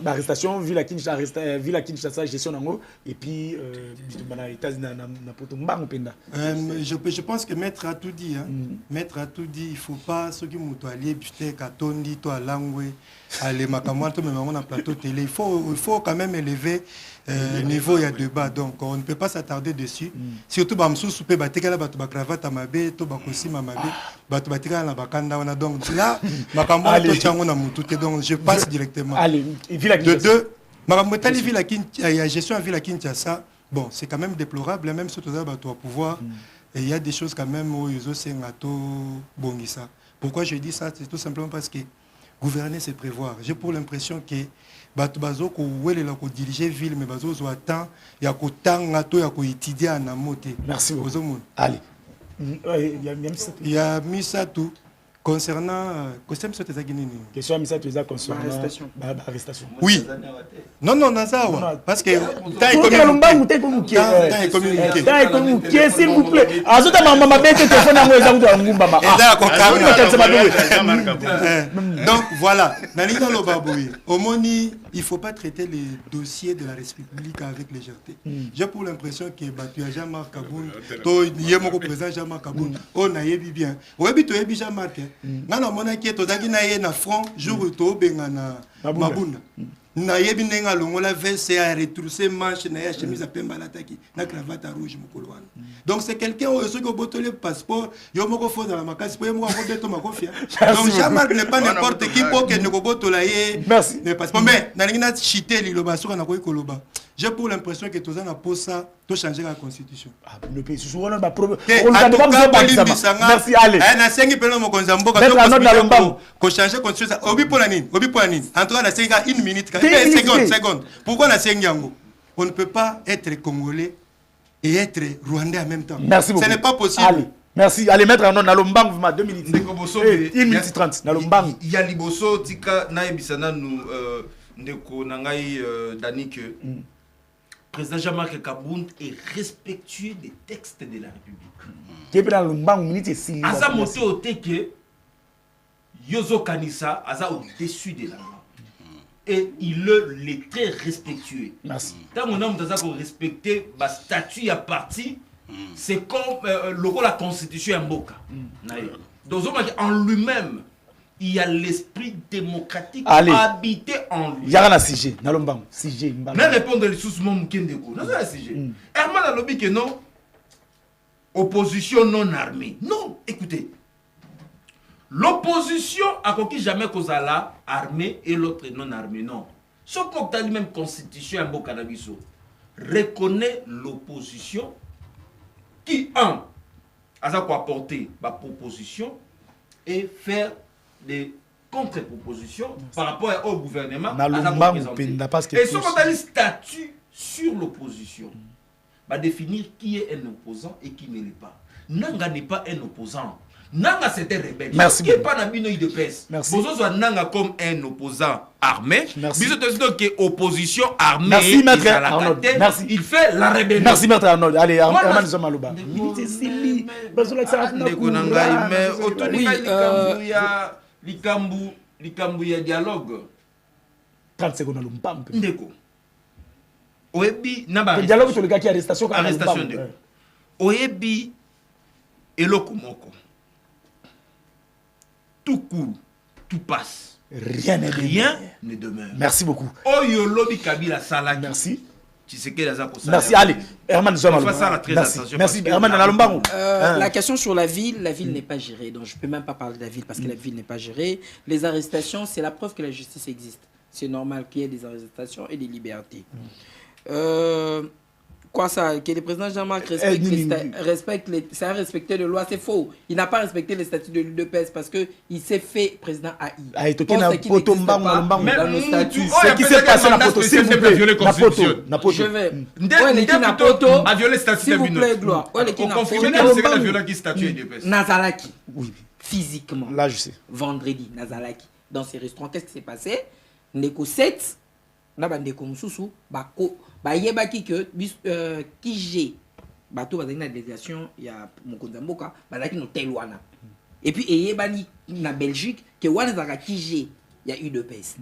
L'arrestation, vu la Kinshasa, gestion nango, et puis, je pense que Maître a tout dit. Hein. Maître a tout dit. Il ne faut pas ceux qui m'ont allié, putain, Katondi, toi, Langwe, aller Makamwa, tout même on a plateau télé. Il faut quand même élever le niveau, il y a débat. Donc, on ne peut pas s'attarder dessus. Surtout, Bamsou, Soupé, Batekala, Batouba Cravate, Amabé, Tobakosi, Mamabé, Batoubatika, la Bakanda, on a donc là, Makamwa, on a moutou, donc je passe directement. Allez, de deux, Makamotali, gestion à Villa Kinshasa, bon, c'est quand même déplorable, même surtout là, tu vas pouvoir. Et il y a des choses quand même où ils ont bongisa. Pourquoi je dis ça? C'est tout simplement parce que gouverner, c'est prévoir. J'ai pour l'impression que Batubazo ko wele la ko diriger ville mais bazo zo attend ya ko tanga to ya ko étudier en amoté. Merci beaucoup. Allez. Il y a Misatou concernant question Misatou concernant l'arrestation. Oui. Non Nazawa parce que s'il vous plaît. Donc voilà, au Moni, il ne faut pas traiter les dossiers de la République avec légèreté. J'ai pour l'impression que Batu Jean-Marc Kaboun, Yemoko président Jean-Marc Kaboun, on a ébi bien. On a ébi Jean-Marc. Nana mona qui est au Dagina na front jour où bengana Mabunda. Na yebi nenga longola veste à retrousser manche na ya chemise à pemba l'attaque na cravate rouge mukoloana. Donc c'est quelqu'un qui a botolé le passeport, yo moko fo dans la makasi pour moi ko beto makofia. Donc Jean-Marc n'est pas n'importe qui pour que ne botola ye. Merci. Le passeport mais na ngina chité liloba soka na ko koloba. J'ai pour l'impression que tout ça na posa to changer la constitution. Ah le pays souvent on a problème. Merci allez. Na sengi pelo mo konzamboka to ko changer constitution. Obi pour la nini? En tout cas na senga 1 minute. Seconde. Pourquoi la Sengiango? On ne peut pas être congolais et être rwandais en même temps. Merci beaucoup. Ce n'est pas possible. Allez. Merci. Allez mettre en nom Nalombang, vous m'avez 2 minutes. 1 minute 30. Nalombang. Il y a Liboso, Tika, Naïbisana, nous, Ndeko, Nangaï, Danik. Président Jean-Marc Kaboun est respectueux des textes de la République. Qui est dans Nalombang, minute et 6. Asa moté au teke, Yozo Kanissa, Asa au-dessus de la loi. et il est très respectueux. Merci. Tant qu'on a respecté le statut à parti, c'est comme la constitution en boca. Donc en lui-même, il y a l'esprit démocratique habité en lui. Il y a un sujet. Mais répondre les sous mon Kendeko. Non, c'est un sujet. Herman a lobby que non. Opposition non armée. Non, écoutez. L'opposition a conquis jamais cause à la armée et l'autre non armée. Non. Sauf qu'on a même constitution un beau cannabiso. Reconnaît l'opposition qui, a quoi apporter ma proposition et faire des contre-propositions par rapport au gouvernement. Et ce qu'on a le statut sur l'opposition va définir qui est un opposant et qui ne l'est pas. Nanga n'est pas un opposant. Nanga c'était rebelle. Merci. Qui n'est pas dans de pèse. Merci. Vous soit Nanga comme un opposant armé. Merci. Donc opposition armée. Merci maître Arnold. Merci. Il fait la rébellion. Merci maître Arnold. Allez, Herman Zomalouba. Likambu ya dialogue. 30 secondes à l'umpampe. Ndeko. Oyebi naba. Le dialogue sur le gars qui arrestation. Arrestation de. Oyebi eloko moko. Tout court, tout passe. Rien ne demeure. Merci beaucoup. Oyo lobi Kabila Salaki. Merci. Merci. Allez, Herman Zomalouba. Merci. Herman Nalumbango. La question sur la ville n'est pas gérée. Donc je ne peux même pas parler de la ville parce que la ville n'est pas gérée. Les arrestations, c'est la preuve que la justice existe. C'est normal qu'il y ait des arrestations et des libertés. Quoi ça? Que le président Jean-Marc respecte les lois, c'est faux. Il n'a pas respecté les statuts de l'UDPS parce qu'il s'est fait président AI. C'est qui s'est passé na poto, s'il vous plaît. Je vais. A violé le statut de l'UDPS. On confirme que c'est la violation du statut de l'UDPS. Nazalaki. Oui. Physiquement. Là, je sais. Vendredi, Nazalaki. Dans ces restaurants, qu'est-ce qui s'est passé? Neko 7, Nabandeko Moussou, Bako. Yebaki que Kije bato bazali na délégation ya Mokonza Mboka bazali no telwana et puis yebani na Belgique que wana zaka Kije ya UDPS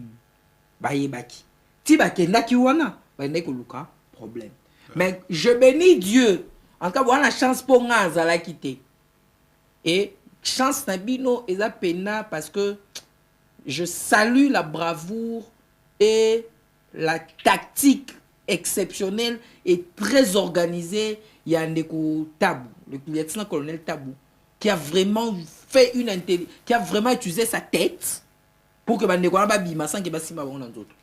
yebaki ti bakenda ki wana bande ko luka problème mais je bénis Dieu en cas wana chance pour nga zala quitter et chance na bino eza pena parce que je salue la bravoure et la tactique exceptionnel et très organisé. Il y a Ndeko Tabou, le lieutenant-colonel Tabou, qui a vraiment fait qui a vraiment utilisé sa tête pour que Ndeko Nababima sans que Basima bon dans d'autres.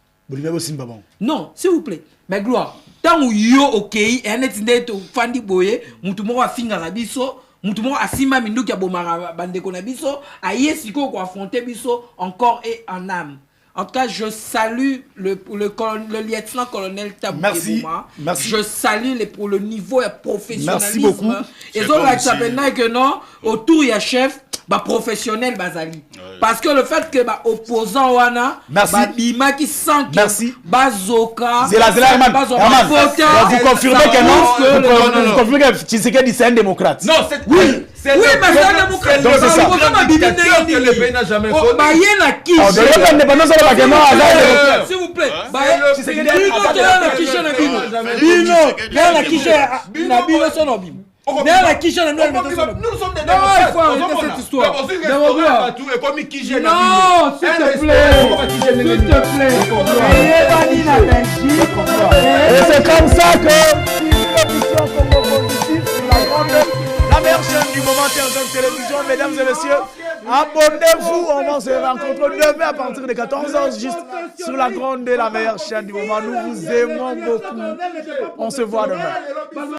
Non, s'il vous plaît. Mais gloire, tant où yo ok, et un étendette Fandi Boye, mutumo a finga rabiso, mutumo a sima mindu qui a bomara Bandeko Nabiso, a yesiko ko affronter biso encore et en âme. En tout cas, je salue le lieutenant-colonel Tabou. Merci. Je salue pour le niveau et professionnalisme. Merci beaucoup. Et donc, là, ça veut dire que non, autour, il y a chef, professionnel, Bazali. Parce que le fait que opposant Wana, Bima qui sent que Bazoka, c'est la Herman. Vous confirmez que non? Vous confirmez que Tshisekedi c'est un démocrate? Non, c'est oui. Oui, mais c'est un démocrate. Donc c'est ça. Que le pays n'a jamais connu. S'il vous plaît. Nous sommes des démocrates. Il faut arrêter cette histoire. Non, s'il te plaît. Et c'est comme ça que la meilleure chaîne du moment de télévision, mesdames et messieurs, abonnez-vous, on va se rencontrer demain à partir de 14h juste sur la grande et la meilleure chaîne du moment. Nous vous aimons beaucoup. On se voit demain.